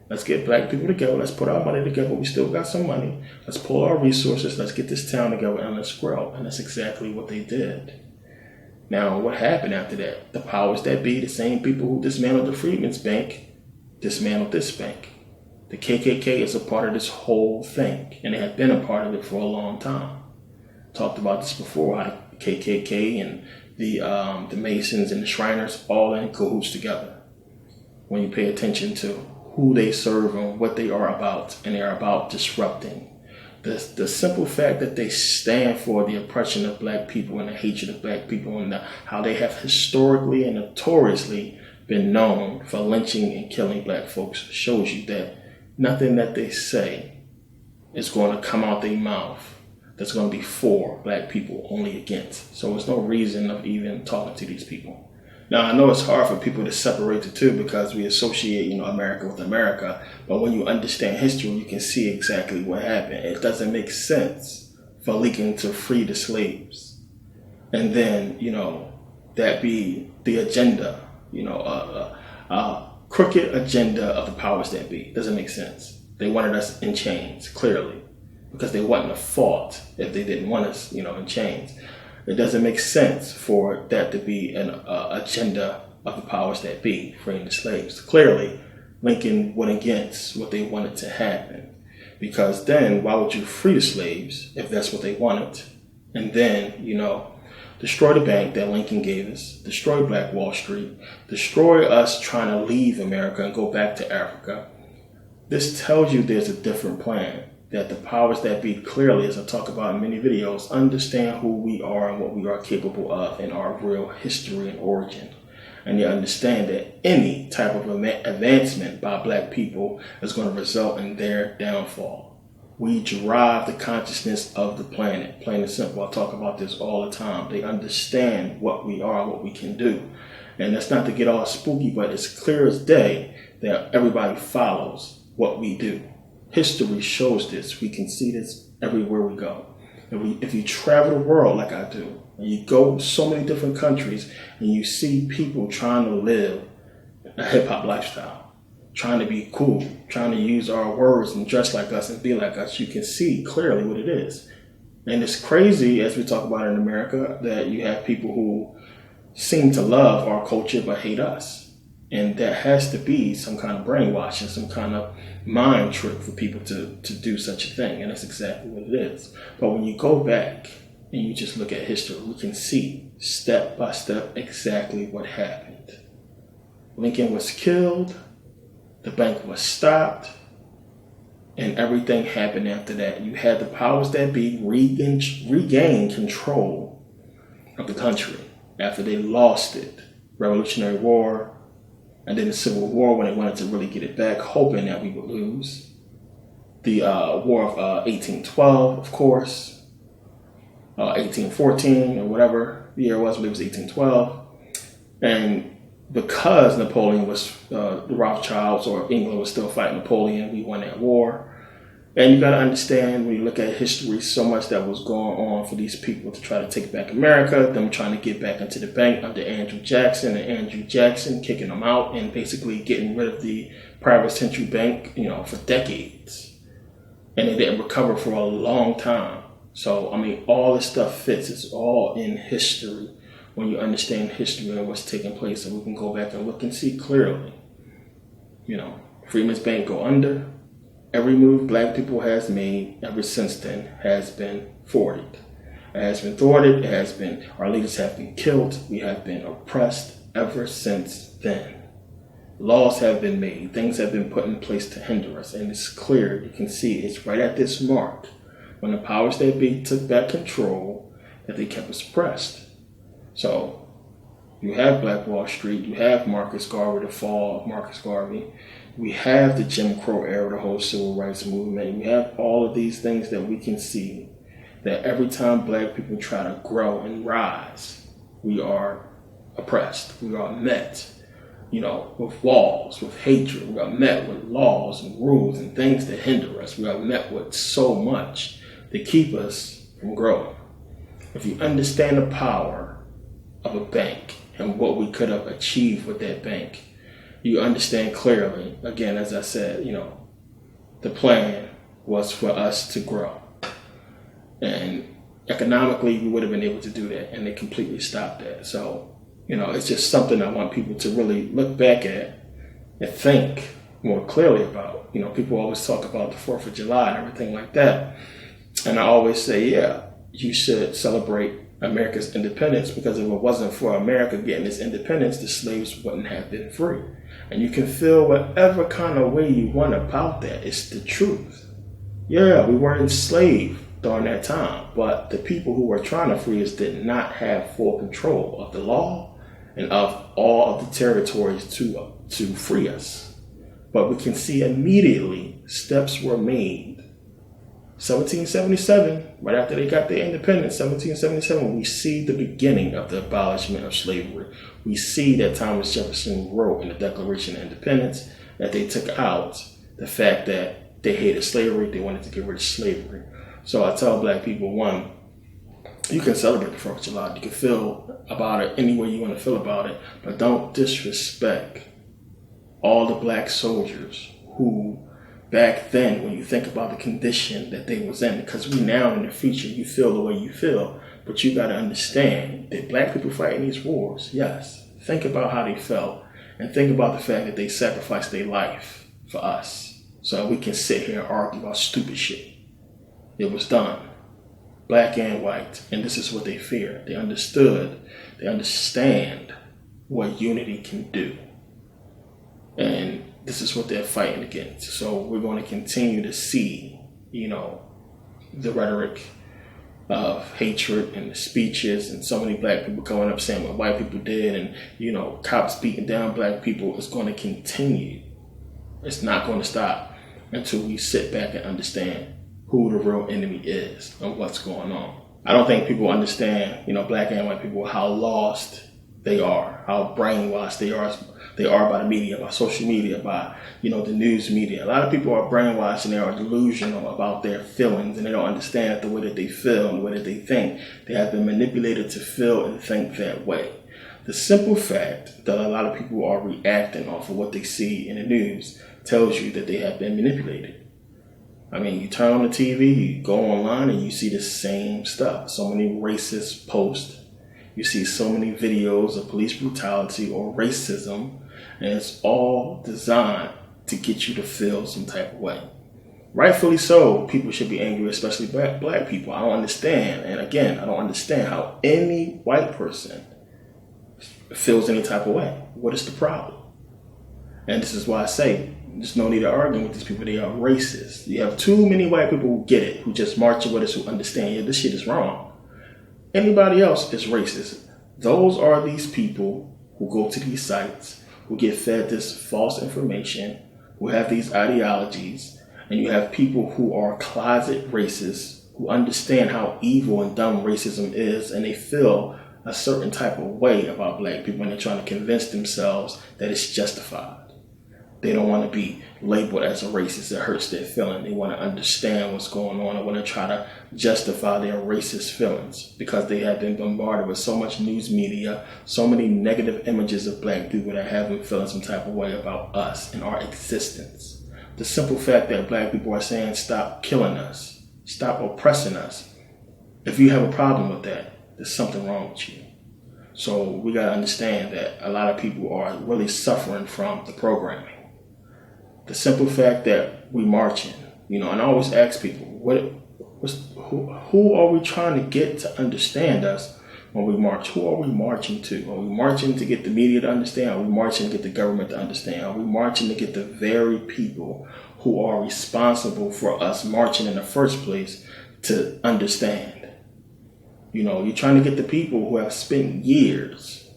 A: Let's get black people together. Let's put our money together. We still got some money. Let's pull our resources. Let's get this town together and let's grow. And that's exactly what they did. Now, what happened after that? The powers that be, the same people who dismantled the Freedmen's Bank, dismantled this bank. The KKK is a part of this whole thing, and they have been a part of it for a long time. Talked about this before, how the KKK and the Masons and the Shriners all in cahoots together. When you pay attention to who they serve and what they are about, and they are about disrupting. The simple fact that they stand for the oppression of black people and the hatred of black people, and how they have historically and notoriously been known for lynching and killing black folks, shows you that nothing that they say is going to come out their mouth that's going to be for black people, only against. So there's no reason of even talking to these people. Now, I know it's hard for people to separate the two because we associate, America with America. But when you understand history, you can see exactly what happened. It doesn't make sense for Lincoln to free the slaves. And then, that be the agenda, a crooked agenda of the powers that be. Doesn't make sense. They wanted us in chains, clearly, because they wouldn't have fought if they didn't want us, in chains. It doesn't make sense for that to be an agenda of the powers that be, freeing the slaves. Clearly, Lincoln went against what they wanted to happen. Because then, why would you free the slaves if that's what they wanted? And then, destroy the bank that Lincoln gave us, destroy Black Wall Street, destroy us trying to leave America and go back to Africa. This tells you there's a different plan. That the powers that be clearly, as I talk about in many videos, understand who we are and what we are capable of in our real history and origin. And they understand that any type of advancement by black people is going to result in their downfall. We drive the consciousness of the planet, plain and simple. I talk about this all the time. They understand what we are, what we can do. And that's not to get all spooky, but it's clear as day that everybody follows what we do. History shows this. We can see this everywhere we go. If you travel the world like I do, and you go so many different countries, and you see people trying to live a hip-hop lifestyle, trying to be cool, trying to use our words and dress like us and be like us, you can see clearly what it is. And it's crazy, as we talk about in America, that you have people who seem to love our culture but hate us. And that has to be some kind of brainwashing, some kind of mind trick for people to do such a thing. And that's exactly what it is. But when you go back and you just look at history, we can see step by step exactly what happened. Lincoln was killed, the bank was stopped, and everything happened after that. You had the powers that be regain control of the country after they lost it. Revolutionary War, and then the Civil War when they wanted to really get it back, hoping that we would lose. The War of 1812, of course, 1814 or whatever the year was, I believe it was 1812. And because Napoleon was, the Rothschilds or England was still fighting Napoleon, we won that war. And you got to understand, when you look at history, so much that was going on for these people to try to take back America, them trying to get back into the bank under Andrew Jackson, and Andrew Jackson kicking them out and basically getting rid of the private central bank, for decades. And they didn't recover for a long time. So, all this stuff fits. It's all in history when you understand history and what's taking place. And we can go back and look and see clearly. Freeman's Bank go under. Every move black people has made ever since then has been thwarted. It has been thwarted. Our leaders have been killed. We have been oppressed ever since then. Laws have been made. Things have been put in place to hinder us. And it's clear. You can see it's right at this mark when the powers that be took back control that they kept us oppressed. So you have Black Wall Street. You have Marcus Garvey, the fall of Marcus Garvey. We have the Jim Crow era, the whole civil rights movement. We have all of these things that we can see that every time black people try to grow and rise, we are oppressed. We are met, with walls, with hatred. We are met with laws and rules and things that hinder us. We are met with so much to keep us from growing. If you understand the power of a bank and what we could have achieved with that bank, you understand clearly, again, as I said, the plan was for us to grow. And economically, we would have been able to do that, and they completely stopped that. So, it's just something I want people to really look back at and think more clearly about. People always talk about the 4th of July and everything like that. And I always say, yeah, you should celebrate America's independence, because if it wasn't for America getting its independence, the slaves wouldn't have been free. And you can feel whatever kind of way you want about that. It's the truth. Yeah, we were enslaved during that time, but the people who were trying to free us did not have full control of the law and of all of the territories to free us. But we can see immediately steps were made. 1777, right after they got their independence, 1777, we see the beginning of the abolishment of slavery. We see that Thomas Jefferson wrote in the Declaration of Independence that they took out the fact that they hated slavery, they wanted to get rid of slavery. So I tell black people, one, you can celebrate the 4th of July. You can feel about it any way you want to feel about it, but don't disrespect all the black soldiers who back then, when you think about the condition that they was in, because we now in the future, you feel the way you feel, but you got to understand that black people fighting these wars, yes, think about how they felt, and think about the fact that they sacrificed their life for us, so we can sit here and argue about stupid shit. It was done, black and white, and this is what they fear. They understand what unity can do, and this is what they're fighting against. So we're going to continue to see, the rhetoric of hatred and the speeches and so many black people coming up saying what white people did and, cops beating down black people. Is going to continue. It's not going to stop until we sit back and understand who the real enemy is and what's going on. I don't think people understand, black and white people, how lost they are, how brainwashed they are by the media, by social media, by, the news media. A lot of people are brainwashed and they are delusional about their feelings, and they don't understand the way that they feel and the way that they think. They have been manipulated to feel and think that way. The simple fact that a lot of people are reacting off of what they see in the news tells you that they have been manipulated. I mean, you turn on the TV, you go online, and you see the same stuff. So many racist posts. You see so many videos of police brutality or racism, and it's all designed to get you to feel some type of way. Rightfully so, people should be angry, especially black people. I don't understand, and again, I don't understand how any white person feels any type of way. What is the problem? And this is why I say, there's no need to argue with these people. They are racist. You have too many white people who get it, who just march with us, who understand, yeah, this shit is wrong. Anybody else is racist. Those are these people who go to these sites, who get fed this false information, who have these ideologies, and you have people who are closet racists, who understand how evil and dumb racism is, and they feel a certain type of way about black people, and they're trying to convince themselves that it's justified. They don't want to be labeled as a racist. It hurts their feeling. They want to understand what's going on. They want to try to justify their racist feelings because they have been bombarded with so much news media, so many negative images of black people that have them feeling some type of way about us and our existence. The simple fact that black people are saying, stop killing us, stop oppressing us. If you have a problem with that, there's something wrong with you. So we got to understand that a lot of people are really suffering from the programming. The simple fact that we marching, and I always ask people, who are we trying to get to understand us when we march? Who are we marching to? Are we marching to get the media to understand? Are we marching to get the government to understand? Are we marching to get the very people who are responsible for us marching in the first place to understand? You're trying to get the people who have spent years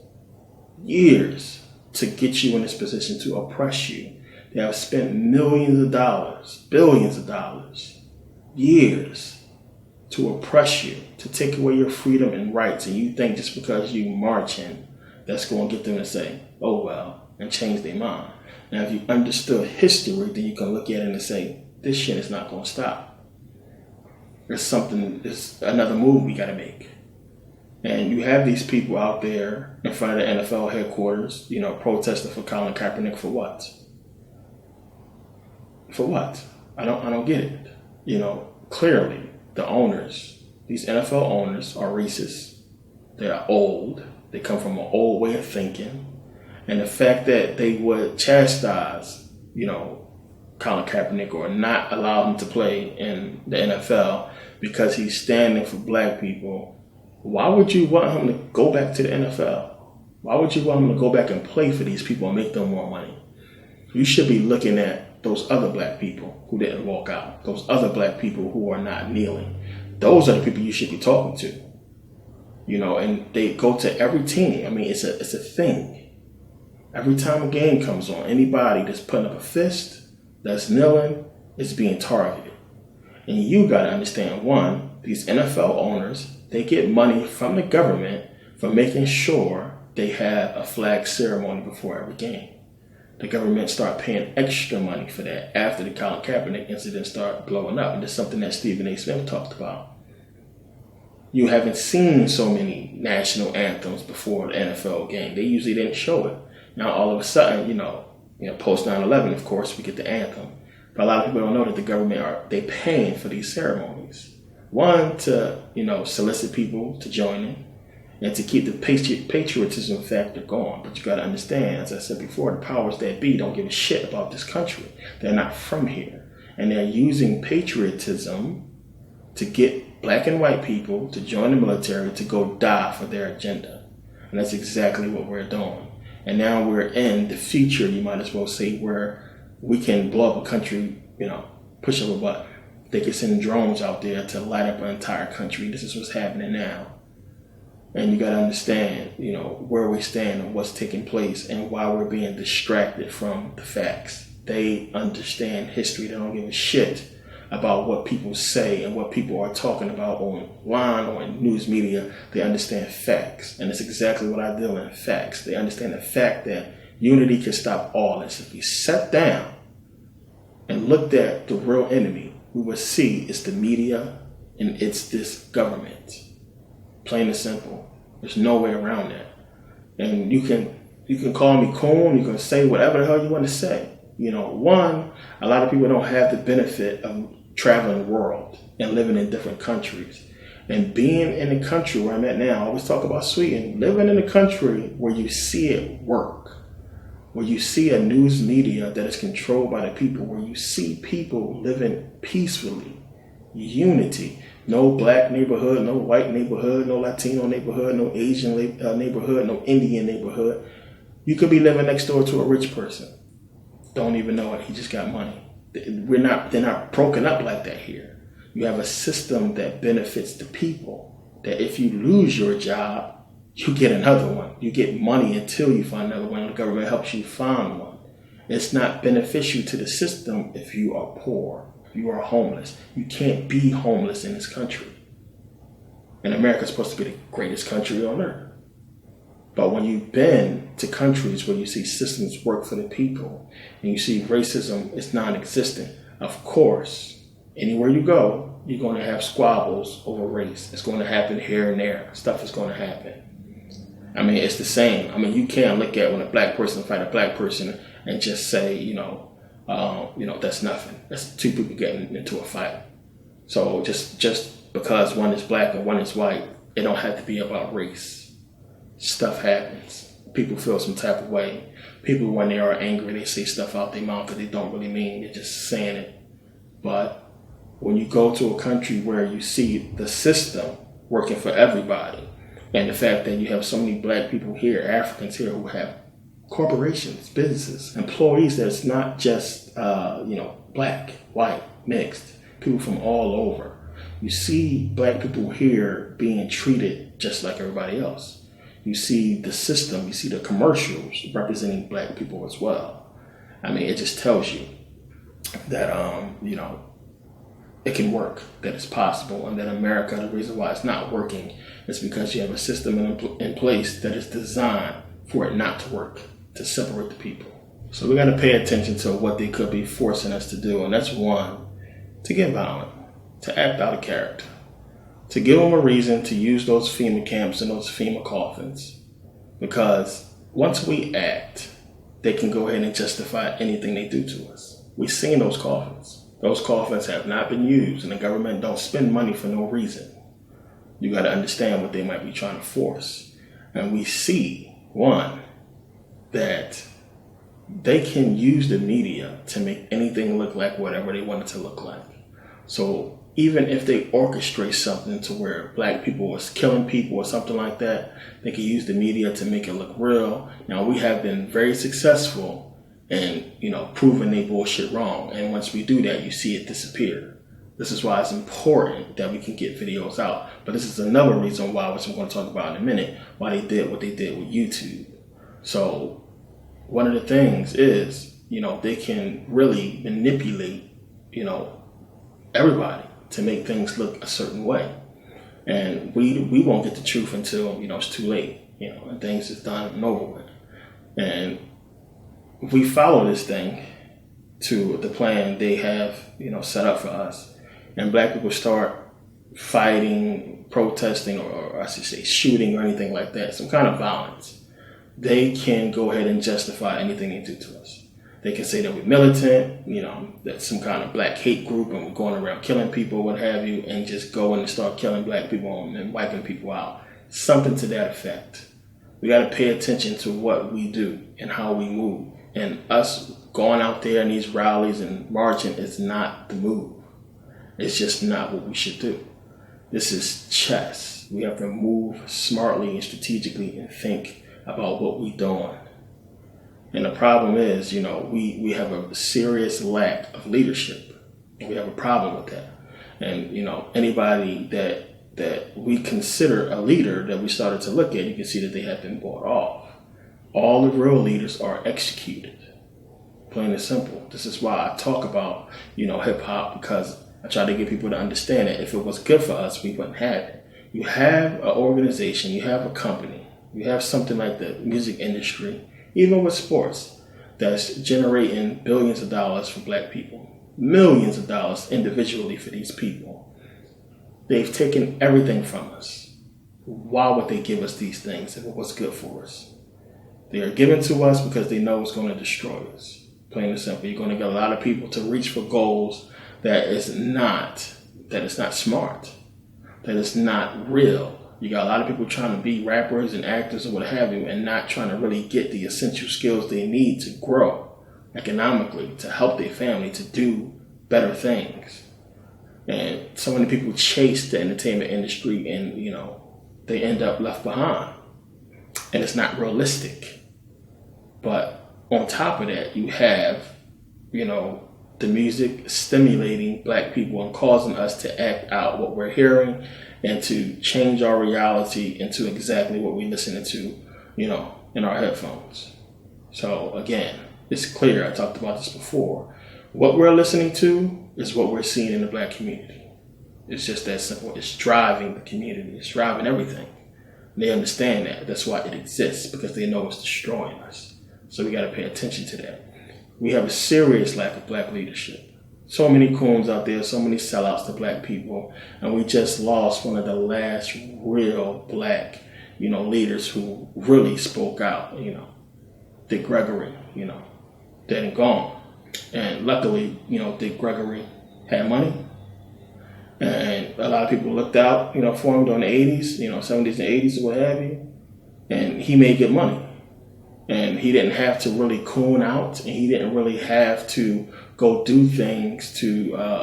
A: to get you in this position, to oppress you. They have spent millions of dollars, billions of dollars, years to oppress you, to take away your freedom and rights. And you think just because you marching, that's going to get them to say, oh, well, and change their mind. Now, if you understood history, then you can look at it and say, this shit is not going to stop. there's another move we got to make. And you have these people out there in front of the NFL headquarters, protesting for Colin Kaepernick for what? For what? I don't get it. Clearly the owners, these NFL owners, are racist. They're old. They come from an old way of thinking. And the fact that they would chastise, Colin Kaepernick or not allow him to play in the NFL because he's standing for black people, why would you want him to go back to the NFL? Why would you want him to go back and play for these people and make them more money? You should be looking at those other black people who didn't walk out, those other black people who are not kneeling. Those are the people you should be talking to. And they go to every team. I mean, it's a thing. Every time a game comes on, anybody that's putting up a fist, that's kneeling, is being targeted. And you got to understand, one, these NFL owners, they get money from the government for making sure they have a flag ceremony before every game. The government start paying extra money for that after the Colin Kaepernick incident started blowing up. And that's something that Stephen A. Smith talked about. You haven't seen so many national anthems before the NFL game. They usually didn't show it. Now, all of a sudden, post 9/11, of course, we get the anthem. But a lot of people don't know that the government they paying for these ceremonies. One, to, solicit people to join in and to keep the patriotism factor going. But you got to understand, as I said before, the powers that be don't give a shit about this country. They're not from here. And they're using patriotism to get black and white people to join the military to go die for their agenda. And that's exactly what we're doing. And now we're in the future, you might as well say, where we can blow up a country, push up a button. They can send drones out there to light up an entire country. This is what's happening now. And you got to understand, where we stand and what's taking place and why we're being distracted from the facts. They understand history. They don't give a shit about what people say and what people are talking about online or in news media. They understand facts. And it's exactly what I deal in, facts. They understand the fact that unity can stop all this. If we sat down and looked at the real enemy, we would see it's the media and it's this government. Plain and simple. There's no way around that. And you can call me coon, you can say whatever the hell you want to say. One, a lot of people don't have the benefit of traveling the world and living in different countries. And being in the country where I'm at now, I always talk about Sweden, living in a country where you see it work, where you see a news media that is controlled by the people, where you see people living peacefully, unity, no black neighborhood, no white neighborhood, no Latino neighborhood, no Asian neighborhood, no Indian neighborhood. You could be living next door to a rich person. Don't even know it. He just got money. They're not broken up like that here. You have a system that benefits the people, that if you lose your job, you get another one. You get money until you find another one. The government helps you find one. It's not beneficial to the system if you are poor, if you are homeless. You can't be homeless in this country. And America's supposed to be the greatest country on earth. But when you've been to countries where you see systems work for the people and you see racism is non-existent, of course, anywhere you go, you're going to have squabbles over race. It's going to happen here and there. Stuff is going to happen. I mean, it's the same. I mean, you can't look at when a black person fight a black person and just say, that's nothing. That's two people getting into a fight. So just because one is black and one is white, it don't have to be about race. Stuff happens. People feel some type of way. People, when they are angry, they say stuff out their mouth that they don't really mean. They're just saying it. But when you go to a country where you see the system working for everybody, and the fact that you have so many black people here, Africans here, who have corporations, businesses, employees, that's not just, black, white, mixed, people from all over. You see black people here being treated just like everybody else. You see the system, you see the commercials representing black people as well. I mean, it just tells you that, it can work, that it's possible, and that America, the reason why it's not working is because you have a system in place that is designed for it not to work, to separate the people. So we got to pay attention to what they could be forcing us to do, and that's one, to get violent. to act out of character, to give them a reason to use those FEMA camps and those FEMA coffins. Because once we act, they can go ahead and justify anything they do to us. We've seen those coffins. Those coffins have not been used, and the government don't spend money for no reason. You got to understand what they might be trying to force. And we see, one, that they can use the media to make anything look like whatever they want it to look like. So even if they orchestrate something to where black people was killing people or something like that, they can use the media to make it look real. Now, we have been very successful in, proving they bullshit wrong. And once we do that, you see it disappear. This is why it's important that we can get videos out. But this is another reason why, which I'm going to talk about in a minute, why they did what they did with YouTube. So one of the things is, they can really manipulate, everybody to make things look a certain way. And we won't get the truth until, it's too late, and things is done and over with. And we follow this thing to the plan they have, set up for us. And black people start fighting, protesting, or I should say shooting or anything like that, some kind of violence. They can go ahead and justify anything they do to us. They can say that we're militant, that's some kind of black hate group and we're going around killing people, what have you, and just go in and start killing black people and wiping people out. Something to that effect. We got to pay attention to what we do and how we move. And us going out there in these rallies and marching is not the move. It's just not what we should do. This is chess. We have to move smartly and strategically and think about what we're doing. And the problem is, we have a serious lack of leadership. We have a problem with that. And, anybody that we consider a leader that we started to look at, you can see that they have been bought off. All the real leaders are executed. Plain and simple. This is why I talk about, hip hop, because I try to get people to understand that if it was good for us, we wouldn't have it. You have an organization, you have a company, you have something like the music industry, even with sports, that's generating billions of dollars for black people, millions of dollars individually for these people. They've taken everything from us. Why would they give us these things if it was good for us? They are given to us because they know it's going to destroy us. Plain and simple. You're going to get a lot of people to reach for goals that is not smart, that is not real. You got a lot of people trying to be rappers and actors or what have you, and not trying to really get the essential skills they need to grow economically, to help their family, to do better things. And so many people chase the entertainment industry and, they end up left behind. And it's not realistic. But on top of that, you have, the music stimulating black people and causing us to act out what we're hearing and to change our reality into exactly what we're listening to, in our headphones. So again, it's clear, I talked about this before. What we're listening to is what we're seeing in the black community. It's just that simple. It's driving the community. It's driving everything. They understand that. That's why it exists, because they know it's destroying us. So we got to pay attention to that. We have a serious lack of black leadership. So many coons out there, so many sellouts to black people, and we just lost one of the last real black, leaders who really spoke out. Dick Gregory, dead and gone. And luckily, Dick Gregory had money, and a lot of people looked out, for him during the 80s, 70s and 80s or what have you, and he made good money. And he didn't have to really coon out, and he didn't really have to go do things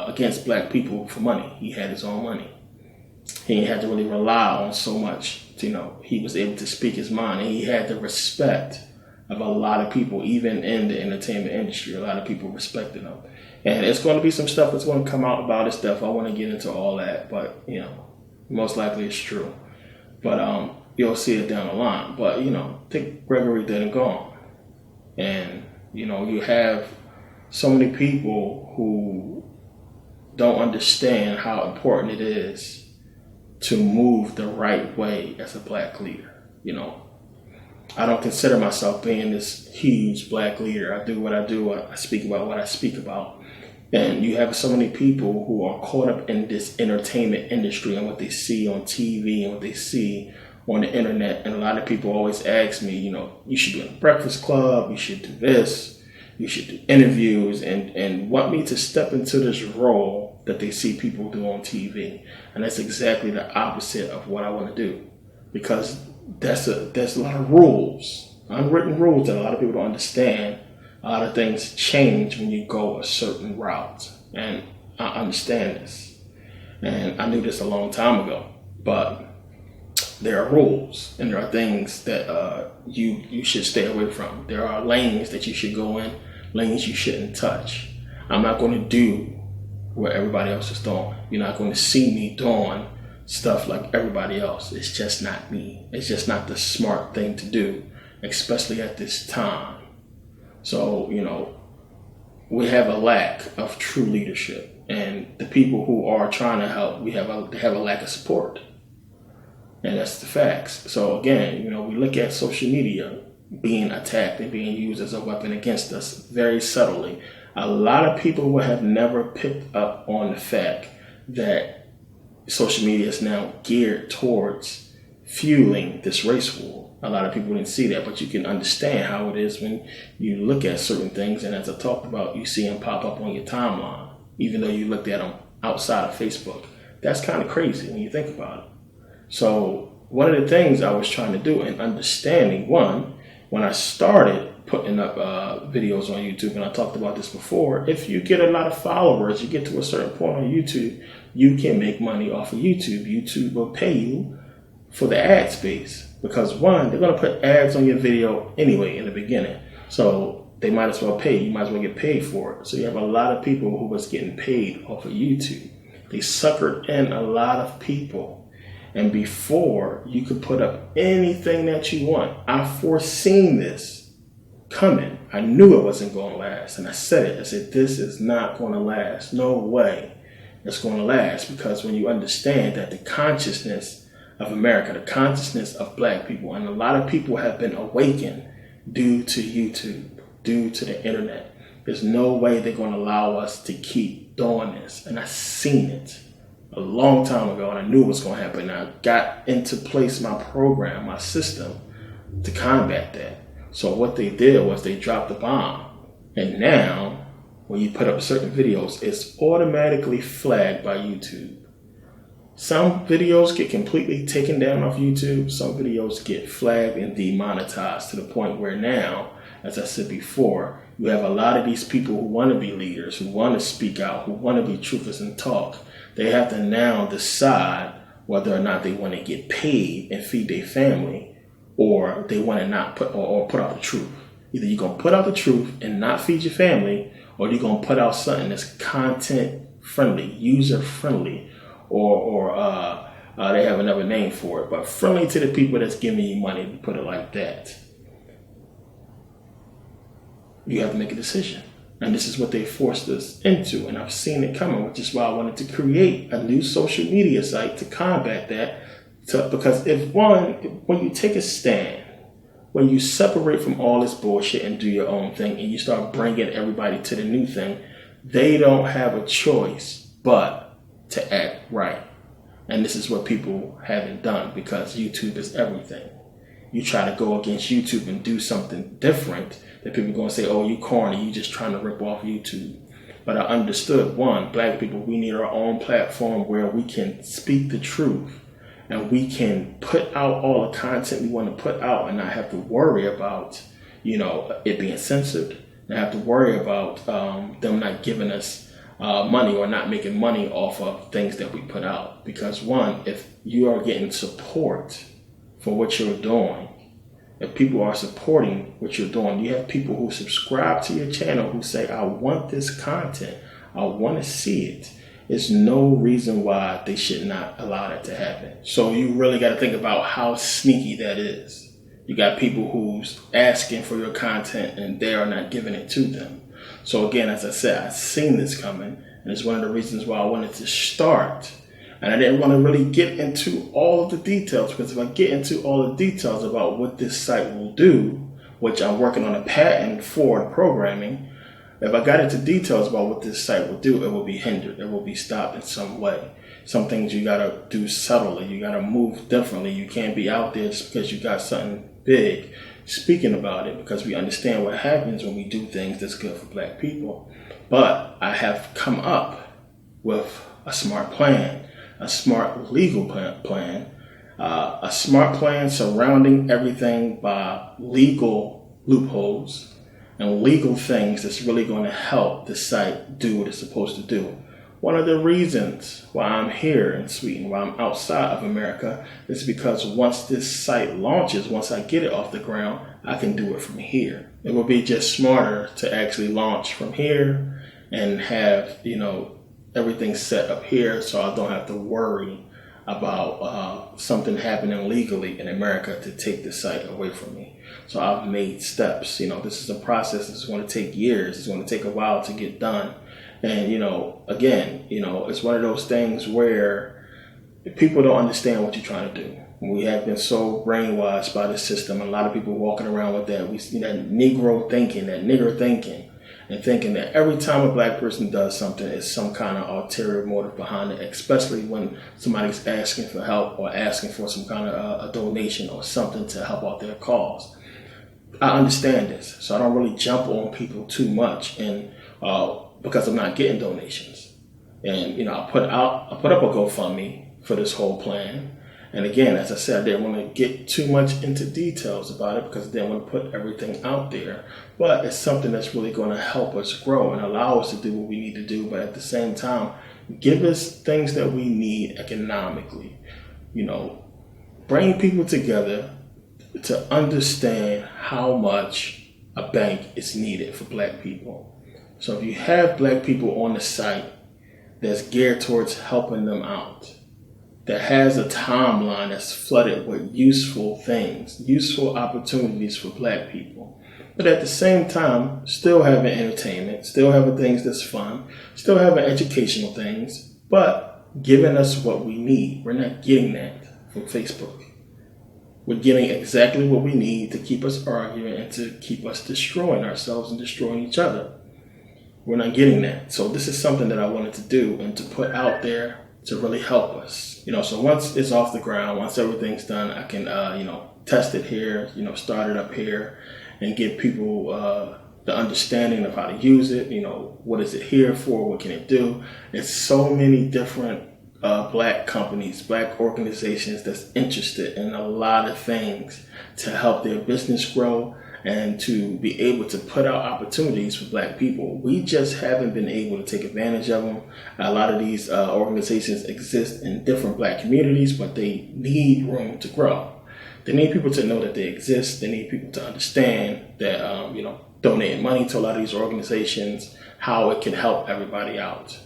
A: against black people for money. He had his own money. He didn't have to really rely on so much. He was able to speak his mind, and he had the respect of a lot of people, even in the entertainment industry. A lot of people respected him. And it's going to be some stuff that's going to come out about his stuff. I want to get into all that, but most likely it's true. But you'll see it down the line. But Dick Gregory dead and gone. And you have so many people who don't understand how important it is to move the right way as a black leader. I don't consider myself being this huge black leader. I do what I do. I speak about what I speak about. And you have so many people who are caught up in this entertainment industry and what they see on TV and what they see on the internet. And a lot of people always ask me, you should do a breakfast club, you should do this, you should do interviews, and want me to step into this role that they see people do on TV. And that's exactly the opposite of what I want to do, because there's a lot of rules, unwritten rules that a lot of people don't understand. A lot of things change when you go a certain route, and I understand this, and I knew this a long time ago. But there are rules, and there are things that you should stay away from. There are lanes that you should go in, lanes you shouldn't touch. I'm not going to do what everybody else is doing. You're not going to see me doing stuff like everybody else. It's just not me. It's just not the smart thing to do, especially at this time. So, we have a lack of true leadership, and the people who are trying to help, they have a lack of support. And that's the facts. So again, we look at social media being attacked and being used as a weapon against us very subtly. A lot of people will have never picked up on the fact that social media is now geared towards fueling this race war. A lot of people didn't see that, but you can understand how it is when you look at certain things, and as I talked about, you see them pop up on your timeline, even though you looked at them outside of Facebook. That's kind of crazy when you think about it. So one of the things I was trying to do in understanding, one, when I started putting up videos on YouTube, and I talked about this before, if you get a lot of followers, you get to a certain point on YouTube, you can make money off of YouTube. YouTube will pay you for the ad space. Because one, they're going to put ads on your video anyway in the beginning. So they might as well pay. You might as well get paid for it. So you have a lot of people who was getting paid off of YouTube. They suckered in a lot of people. And before you could put up anything that you want, I foreseen this coming. I knew it wasn't going to last. And I said it. I said, this is not going to last. No way it's going to last. Because when you understand that the consciousness of America, the consciousness of black people, and a lot of people have been awakened due to YouTube, due to the internet. There's no way they're going to allow us to keep doing this. And I seen it a long time ago, and I knew it was going to happen. I got into place my program, my system, to combat that. So what they did was they dropped the bomb. And now, when you put up certain videos, it's automatically flagged by YouTube. Some videos get completely taken down off YouTube. Some videos get flagged and demonetized to the point where now, as I said before, you have a lot of these people who want to be leaders, who want to speak out, who want to be truthers and talk. They have to now decide whether or not they want to get paid and feed their family, or they want to not put out the truth. Either you're going to put out the truth and not feed your family, or you're going to put out something that's content friendly, user friendly, or they have another name for it, but friendly to the people that's giving you money, to put it like that. You have to make a decision. And this is what they forced us into, and I've seen it coming, which is why I wanted to create a new social media site to combat that. Because when you take a stand, when you separate from all this bullshit and do your own thing, and you start bringing everybody to the new thing, they don't have a choice but to act right. And this is what people haven't done, because YouTube is everything. You try to go against YouTube and do something different, that people are going to say, oh, you corny, you just trying to rip off YouTube. But I understood, one, black people, we need our own platform where we can speak the truth and we can put out all the content we want to put out and not have to worry about, it being censored. Not have to worry about them not giving us money or not making money off of things that we put out. Because one, if you are getting support for what you're doing, if people are supporting what you're doing, you have people who subscribe to your channel who say, I want this content, I want to see it. There's no reason why they should not allow that to happen. So you really got to think about how sneaky that is. You got people who's asking for your content and they are not giving it to them. So again, as I said, I've seen this coming, and it's one of the reasons why I wanted to start. And I didn't want to really get into all of the details, because if I get into all the details about what this site will do, which I'm working on a patent for the programming, If I got into details about what this site will do, it will be hindered. It will be stopped in some way. Some things you got to do subtly. You got to move differently. You can't be out there just because you got something big speaking about it, because we understand what happens when we do things that's good for Black people. But I have come up with a smart plan, a smart legal plan, a smart plan surrounding everything by legal loopholes and legal things that's really going to help the site do what it's supposed to do. One of the reasons why I'm here in Sweden, why I'm outside of America, is because once this site launches, once I get it off the ground, I can do it from here. It will be just smarter to actually launch from here and have, everything set up here, so I don't have to worry about something happening legally in America to take the site away from me. So I've made steps. This is a process that's going to take years. It's going to take a while to get done. And, again, it's one of those things where people don't understand what you're trying to do. We have been so brainwashed by the system. A lot of people walking around with that. We see that Negro thinking, that nigger thinking, and thinking that every time a Black person does something, it's some kind of ulterior motive behind it, especially when somebody's asking for help or asking for some kind of a donation or something to help out their cause. I understand this, so I don't really jump on people too much, and because I'm not getting donations. And I put up a GoFundMe for this whole plan. And again, as I said, I didn't want to get too much into details about it because I didn't want to put everything out there. But it's something that's really going to help us grow and allow us to do what we need to do. But at the same time, give us things that we need economically. Bring people together to understand how much a bank is needed for Black people. So if you have Black people on the site that's geared towards helping them out, that has a timeline that's flooded with useful things, useful opportunities for Black people, but at the same time, still having entertainment, still having things that's fun, still having educational things, but giving us what we need. We're not getting that from Facebook. We're getting exactly what we need to keep us arguing and to keep us destroying ourselves and destroying each other. We're not getting that. So this is something that I wanted to do and to put out there to really help us. So once it's off the ground, once everything's done, I can, test it here, start it up here and give people the understanding of how to use it. What is it here for? What can it do? It's so many different Black companies, Black organizations that's interested in a lot of things to help their business grow and to be able to put out opportunities for Black people. We just haven't been able to take advantage of them. A lot of these organizations exist in different Black communities, but they need room to grow. They need people to know that they exist. They need people to understand that, donating money to a lot of these organizations, how it can help everybody out.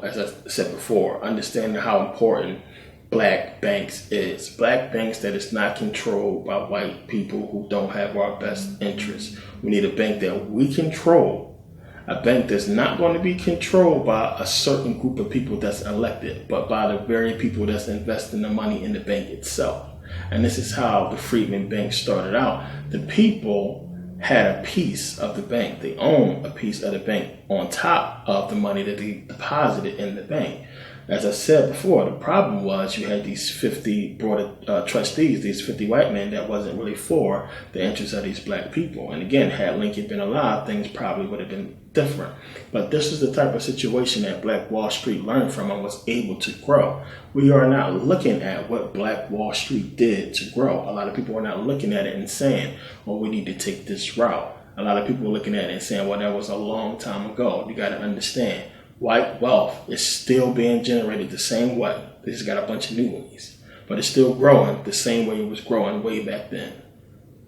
A: As I said before, understanding how important Black banks is. Black banks that is not controlled by white people who don't have our best interests. We need a bank that we control. A bank that's not going to be controlled by a certain group of people that's elected, but by the very people that's investing the money in the bank itself. And this is how the Freedmen Bank started out. The people had a piece of the bank. They own a piece of the bank on top of the money that they deposited in the bank. As I said before, the problem was you had these 50 board of trustees, these 50 white men that wasn't really for the interests of these Black people. And again, had Lincoln been alive, things probably would have been different. But this is the type of situation that Black Wall Street learned from and was able to grow. We are not looking at what Black Wall Street did to grow. A lot of people are not looking at it and saying, well, we need to take this route. A lot of people are looking at it and saying, well, that was a long time ago. You got to understand. White wealth is still being generated the same way. They just got a bunch of new ones. But it's still growing the same way it was growing way back then.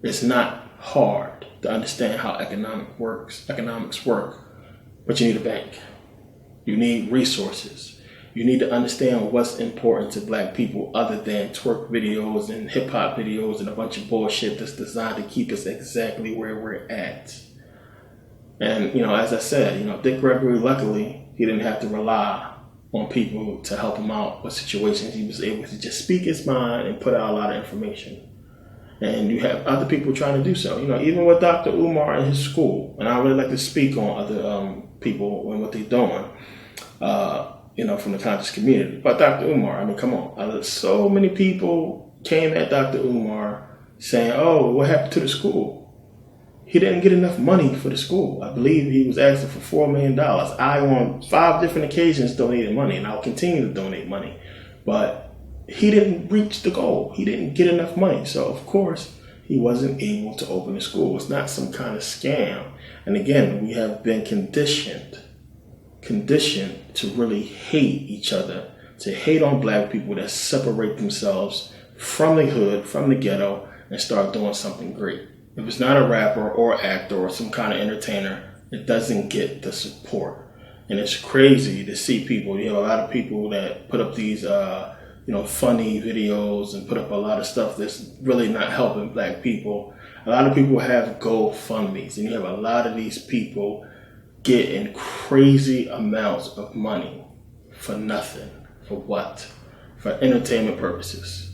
A: It's not hard to understand how economics work. But you need a bank. You need resources. You need to understand what's important to Black people other than twerk videos and hip hop videos and a bunch of bullshit that's designed to keep us exactly where we're at. And, as I said, Dick Gregory, luckily, he didn't have to rely on people to help him out with situations. He was able to just speak his mind and put out a lot of information. And you have other people trying to do so. Even with Dr. Umar and his school, and I really like to speak on other people and what they're doing, from the conscious community. But Dr. Umar, I mean, come on. So many people came at Dr. Umar saying, oh, what happened to the school? He didn't get enough money for the school. I believe he was asking for $4 million. I, on 5 different occasions, donated money, and I'll continue to donate money. But he didn't reach the goal. He didn't get enough money. So, of course, he wasn't able to open the school. It's not some kind of scam. And again, we have been conditioned to really hate each other, to hate on black people that separate themselves from the hood, from the ghetto, and start doing something great. If it's not a rapper or actor or some kind of entertainer, it doesn't get the support. And it's crazy to see people. You have a lot of people that put up these, funny videos and put up a lot of stuff that's really not helping black people. A lot of people have GoFundMes, and you have a lot of these people getting crazy amounts of money for nothing. For what? For entertainment purposes.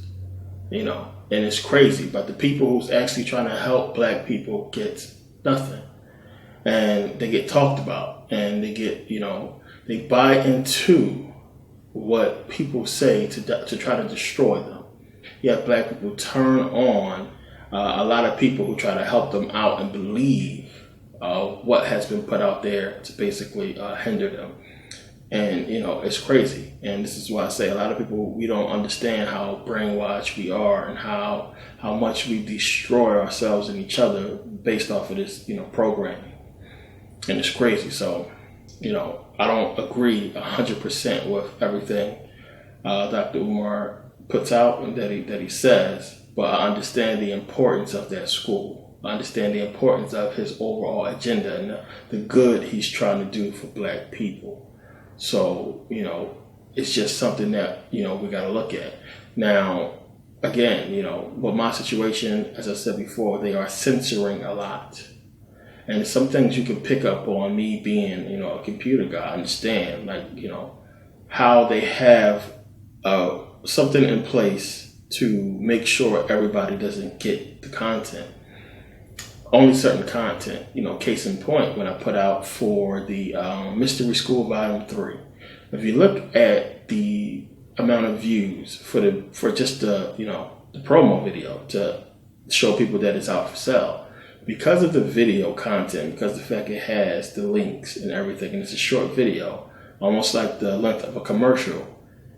A: And it's crazy, but the people who's actually trying to help black people get nothing. And they get talked about, and they get, they buy into what people say to try to destroy them. You have black people turn on a lot of people who try to help them out and believe what has been put out there to basically hinder them. And, it's crazy. And this is why I say a lot of people, we don't understand how brainwashed we are and how much we destroy ourselves and each other based off of this, programming. And it's crazy. So, I don't agree 100% with everything Dr. Umar puts out and that he says, but I understand the importance of that school. I understand the importance of his overall agenda and the good he's trying to do for black people. So, it's just something that, we got to look at. Now, again, with my situation, as I said before, they are censoring a lot. And some things you can pick up on me being, a computer guy. I understand, like, how they have something in place to make sure everybody doesn't get the content. Only certain content, case in point, when I put out for the Mystery School Volume 3. If you look at the amount of views for just the promo video to show people that it's out for sale, because of the video content, because the fact it has the links and everything, and it's a short video, almost like the length of a commercial,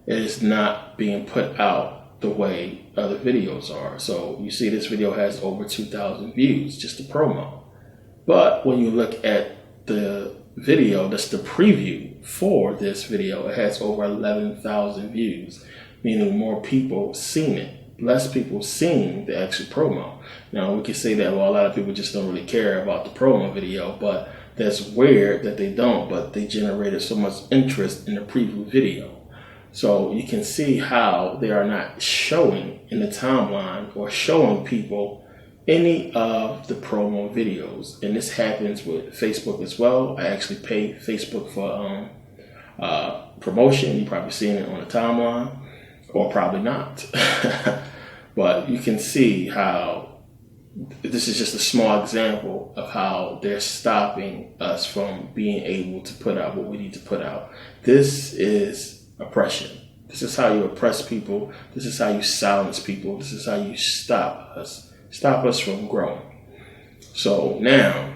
A: it is not being put out the way other videos are. So you see this video has over 2,000 views, just the promo. But when you look at the video, that's the preview for this video, it has over 11,000 views, meaning more people seen it, less people seeing the actual promo. Now we can say that, well, a lot of people just don't really care about the promo video, but that's weird that they don't, but they generated so much interest in the preview video. So you can see how they are not showing in the timeline or showing people any of the promo videos. And this happens with Facebook as well. I actually pay Facebook for promotion. You've probably seen it on the timeline, or probably not. But you can see how this is just a small example of how they're stopping us from being able to put out what we need to put out. This is oppression. This is how you oppress people. This is how you silence people. This is how you stop us from growing. So now,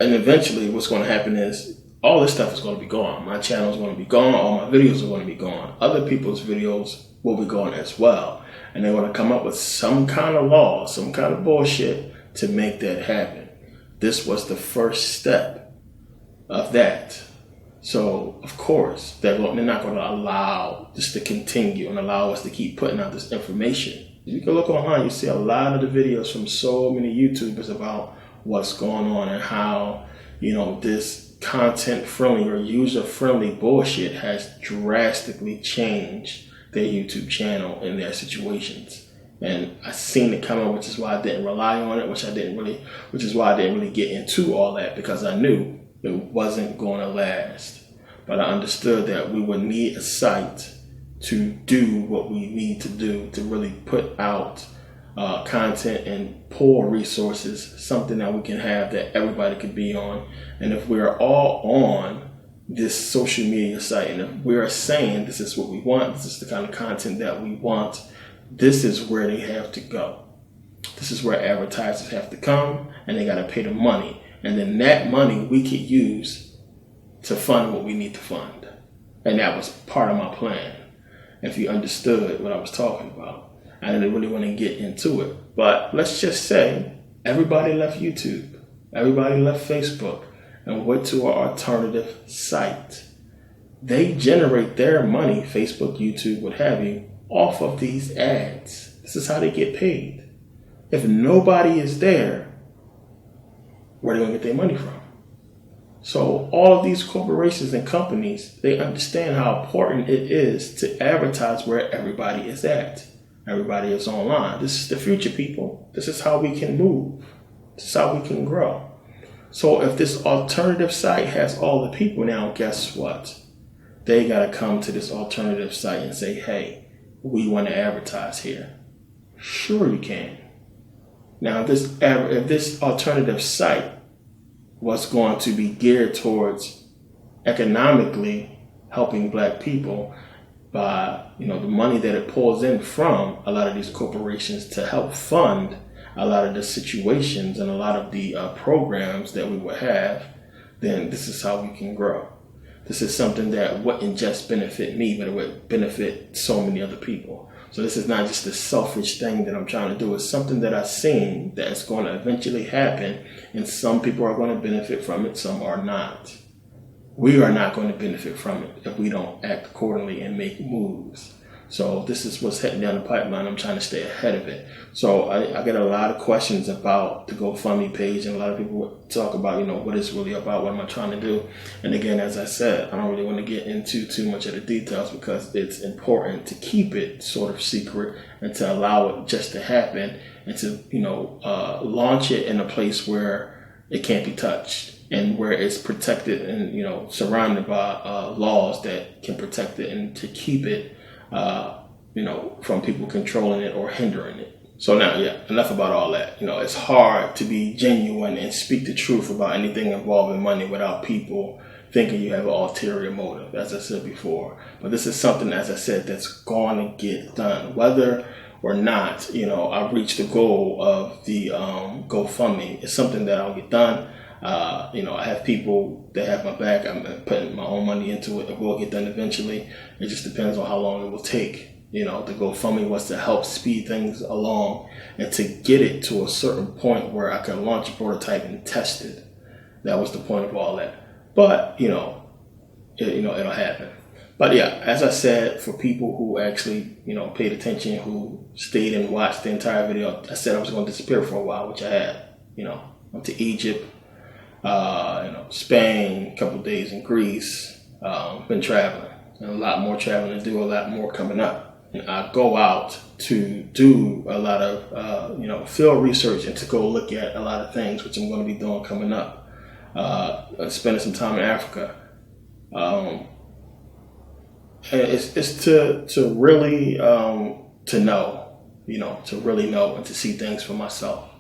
A: and eventually what's going to happen is all this stuff is going to be gone. My channel is going to be gone. All my videos are going to be gone. Other people's videos will be gone as well. And they're going to come up with some kind of law, some kind of bullshit to make that happen. This was the first step of that. So, of course, they're not going to allow this to continue and allow us to keep putting out this information. You can look online, you see a lot of the videos from so many YouTubers about what's going on and how, this content-friendly or user-friendly bullshit has drastically changed their YouTube channel and their situations. And I seen it coming, which is why I didn't rely on it, which is why I didn't really get into all that, because I knew it wasn't going to last. But I understood that we would need a site to do what we need to do to really put out content and pull resources, something that we can have that everybody could be on. And if we're all on this social media site, and if we're saying this is what we want, this is the kind of content that we want, this is where they have to go. This is where advertisers have to come, and they got to pay the money. And then that money we could use to fund what we need to fund. And that was part of my plan. If you understood what I was talking about, I didn't really want to get into it. But let's just say everybody left YouTube. Everybody left Facebook and went to an alternative site. They generate their money, Facebook, YouTube, what have you, off of these ads. This is how they get paid. If nobody is there, where are they going to get their money from? So all of these corporations and companies, they understand how important it is to advertise where everybody is at. Everybody is online. This is the future, people. This is how we can move. This is how we can grow. So if this alternative site has all the people now, guess what? They got to come to this alternative site and say, hey, we want to advertise here. Sure you can. Now, if this alternative site was going to be geared towards economically helping black people by, the money that it pulls in from a lot of these corporations to help fund a lot of the situations and a lot of the programs that we would have, then this is how we can grow. This is something that wouldn't just benefit me, but it would benefit so many other people. So this is not just a selfish thing that I'm trying to do. It's something that I've seen that's going to eventually happen, and some people are going to benefit from it, some are not. We are not going to benefit from it if we don't act accordingly and make moves. So this is what's heading down the pipeline. I'm trying to stay ahead of it. So I get a lot of questions about the GoFundMe page, and a lot of people talk about, what it's really about, what am I trying to do? And again, as I said, I don't really want to get into too much of the details because it's important to keep it sort of secret and to allow it just to happen and to, launch it in a place where it can't be touched and where it's protected and, surrounded by laws that can protect it and to keep it from people controlling it or hindering it. So now, enough about all that. It's hard to be genuine and speak the truth about anything involving money without people thinking you have an ulterior motive, as I said before. But this is something, as I said, that's going to get done. Whether or not, I've reached the goal of the GoFundMe, it's something that I'll get done. I have people that have my back. I'm putting my own money into it. It will get done eventually. It just depends on how long it will take. The GoFundMe was to help speed things along and to get it to a certain point where I can launch a prototype and test it. That was the point of all that. But, it'll happen. But as I said, for people who actually, paid attention, who stayed and watched the entire video, I said I was going to disappear for a while, which I had. Went to Egypt. Spain, a couple of days in Greece, been traveling, and a lot more traveling to do, a lot more coming up. And I go out to do a lot of, field research and to go look at a lot of things, which I'm going to be doing coming up. Spending some time in Africa. And it's to really, to know, to really know and to see things for myself.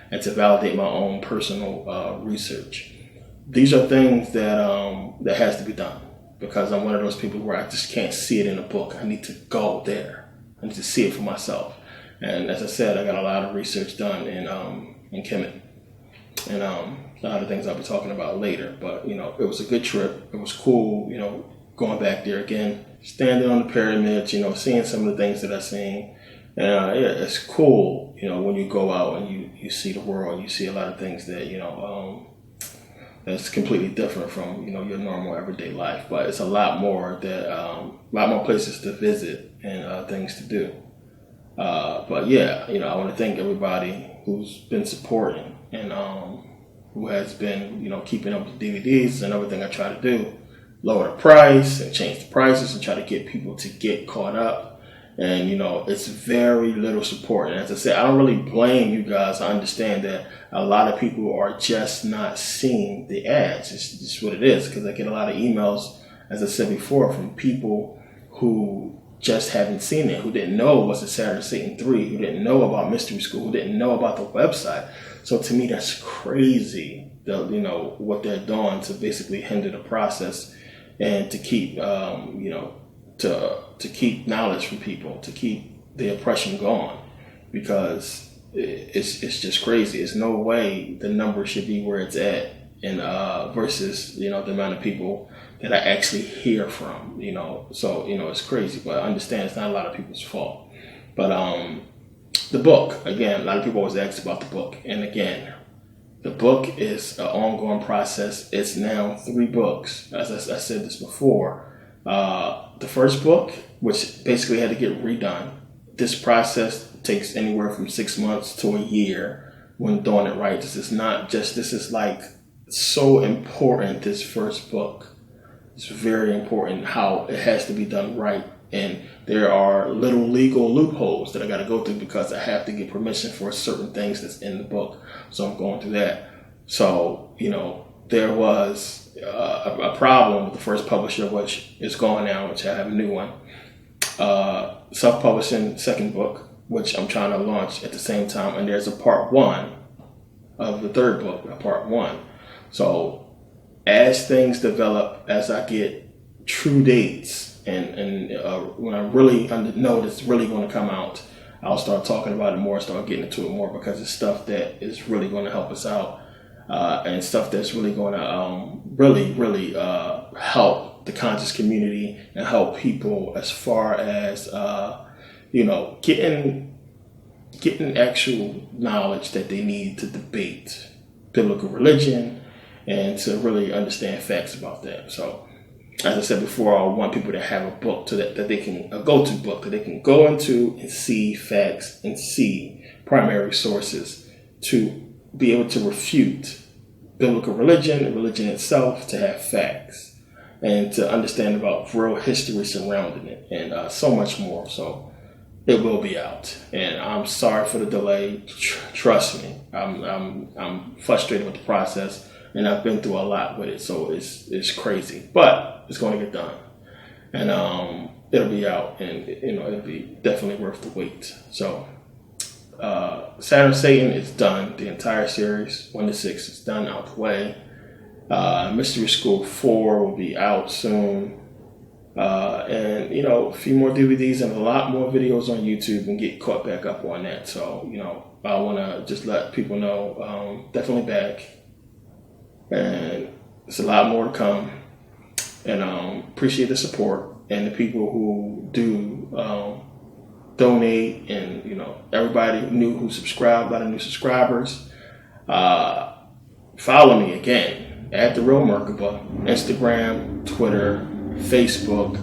A: And to validate my own personal research. These are things that has to be done because I'm one of those people where I just can't see it in a book. I need to go there. I need to see it for myself. And as I said, I got a lot of research done in Kemet. And a lot of things I'll be talking about later. But, it was a good trip. It was cool, going back there again, standing on the pyramids, seeing some of the things that I've seen. And it's cool, when you go out and you see the world, you see a lot of things that, that's completely different from, your normal everyday life. But it's a lot more places to visit and things to do. But I want to thank everybody who's been supporting and who has been, keeping up with the DVDs and everything I try to do. Lower the price and change the prices and try to get people to get caught up. And, it's very little support. And as I said, I don't really blame you guys. I understand that a lot of people are just not seeing the ads. It's just what it is because I get a lot of emails, as I said before, from people who just haven't seen it, who didn't know it was a Saturn Satan 3, who didn't know about Mystery School, who didn't know about the website. So to me, that's crazy, what they're doing to basically hinder the process and to keep, to keep knowledge from people, to keep the oppression going, because it's just crazy. There's no way the number should be where it's at, and versus the amount of people that I actually hear from. So it's crazy. But I understand it's not a lot of people's fault. But the book, again, a lot of people always ask about the book, and again, the book is an ongoing process. It's now 3 books. As I said this before, the first book, which basically had to get redone. This process takes anywhere from 6 months to a year when doing it right. This is like so important, this first book. It's very important how it has to be done right. And there are little legal loopholes that I got to go through because I have to get permission for certain things that's in the book. So I'm going through that. So, there was a problem with the first publisher, which is gone now, which I have a new one. Self-publishing second book, which I'm trying to launch at the same time. And there's a part 1 of the third book, a part 1. So as things develop, as I get true dates and when I really know it's really going to come out, I'll start talking about it more, start getting into it more, because it's stuff that is really going to help us out, and stuff that's really going to really help the conscious community and help people as far as getting actual knowledge that they need to debate biblical religion and to really understand facts about that. So, as I said before, I want people to have a book that they can, a go-to book that they can go into and see facts and see primary sources to be able to refute biblical religion and religion itself, to have facts and to understand about real history surrounding it, and so much more. So it will be out, and I'm sorry for the delay. Trust me, I'm frustrated with the process, and I've been through a lot with it. So it's crazy, but it's going to get done, and it'll be out, and it'll be definitely worth the wait. So Saturn Satan is done. The entire series 1 to 6 is done, out the way. Mystery School 4 will be out soon. And a few more DVDs and a lot more videos on YouTube, and get caught back up on that. So, I want to just let people know, definitely back, and there's a lot more to come, and appreciate the support and the people who do donate, and everybody new who subscribed, a lot of new subscribers. Follow me again at The Real Merkabah, Instagram, Twitter, Facebook.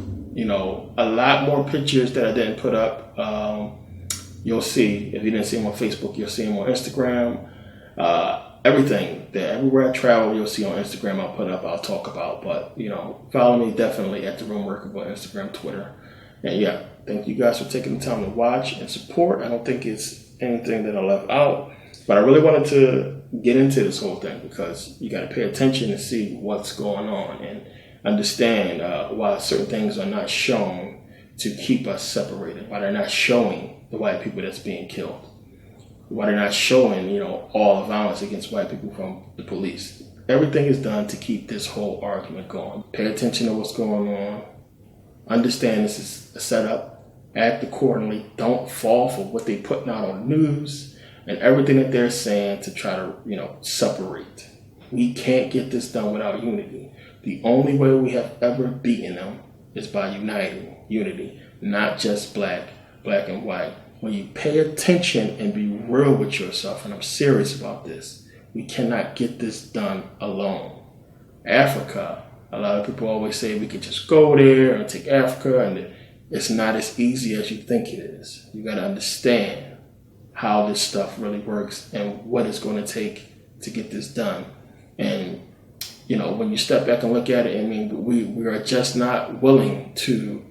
A: A lot more pictures that I didn't put up. You'll see, if you didn't see them on Facebook, you'll see them on Instagram. Everything that everywhere I travel, you'll see on Instagram. I'll put up, I'll talk about. But follow me definitely at The Real Merkabah, Instagram, Twitter. And yeah, thank you guys for taking the time to watch and support. I don't think it's anything that I left out, but I really wanted to get into this whole thing because you got to pay attention and see what's going on and understand why certain things are not shown to keep us separated, why they're not showing the white people that's being killed, why they're not showing, all the violence against white people from the police. Everything is done to keep this whole argument going. Pay attention to what's going on. Understand this is a setup. Act accordingly. Don't fall for what they're putting out on the news and everything that they're saying to try to, separate. We can't get this done without unity. The only way we have ever beaten them is by uniting. Unity, not just black and white. When you pay attention and be real with yourself, and I'm serious about this, we cannot get this done alone. Africa, a lot of people always say we could just go there and take Africa, and it's not as easy as you think it is. You got to understand how this stuff really works and what it's going to take to get this done. And when you step back and look at it, we are just not willing to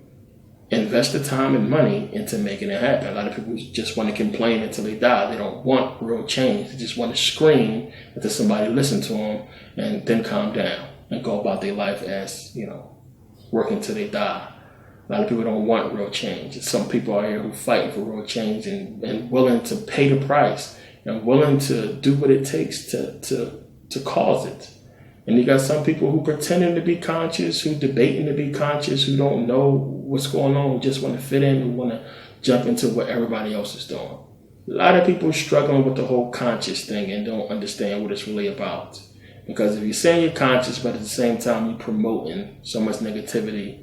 A: invest the time and money into making it happen. A lot of people just want to complain until they die. They don't want real change. They just want to scream until somebody listens to them and then calm down and go about their life as, working till they die. A lot of people don't want real change. Some people are here who fighting for real change and willing to pay the price and willing to do what it takes to cause it. And you got some people who pretending to be conscious, who debating to be conscious, who don't know what's going on, who just want to fit in, who want to jump into what everybody else is doing. A lot of people struggling with the whole conscious thing and don't understand what it's really about. Because if you're saying you're conscious, but at the same time you're promoting so much negativity,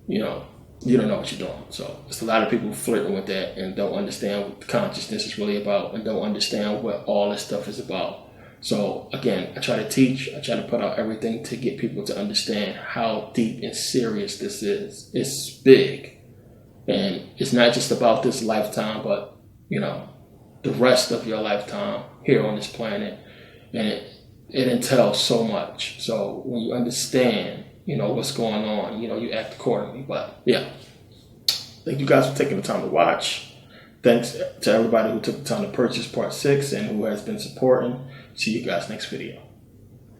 A: you don't know what you're doing. So there's a lot of people flirting with that and don't understand what consciousness is really about and don't understand what all this stuff is about. So again, I try to teach, I try to put out everything to get people to understand how deep and serious this is. It's big. And it's not just about this lifetime, but, the rest of your lifetime here on this planet. And it entails so much. So when you understand, what's going on, you act accordingly. But yeah, thank you guys for taking the time to watch. Thanks to everybody who took the time to purchase part 6 and who has been supporting. See you guys next video.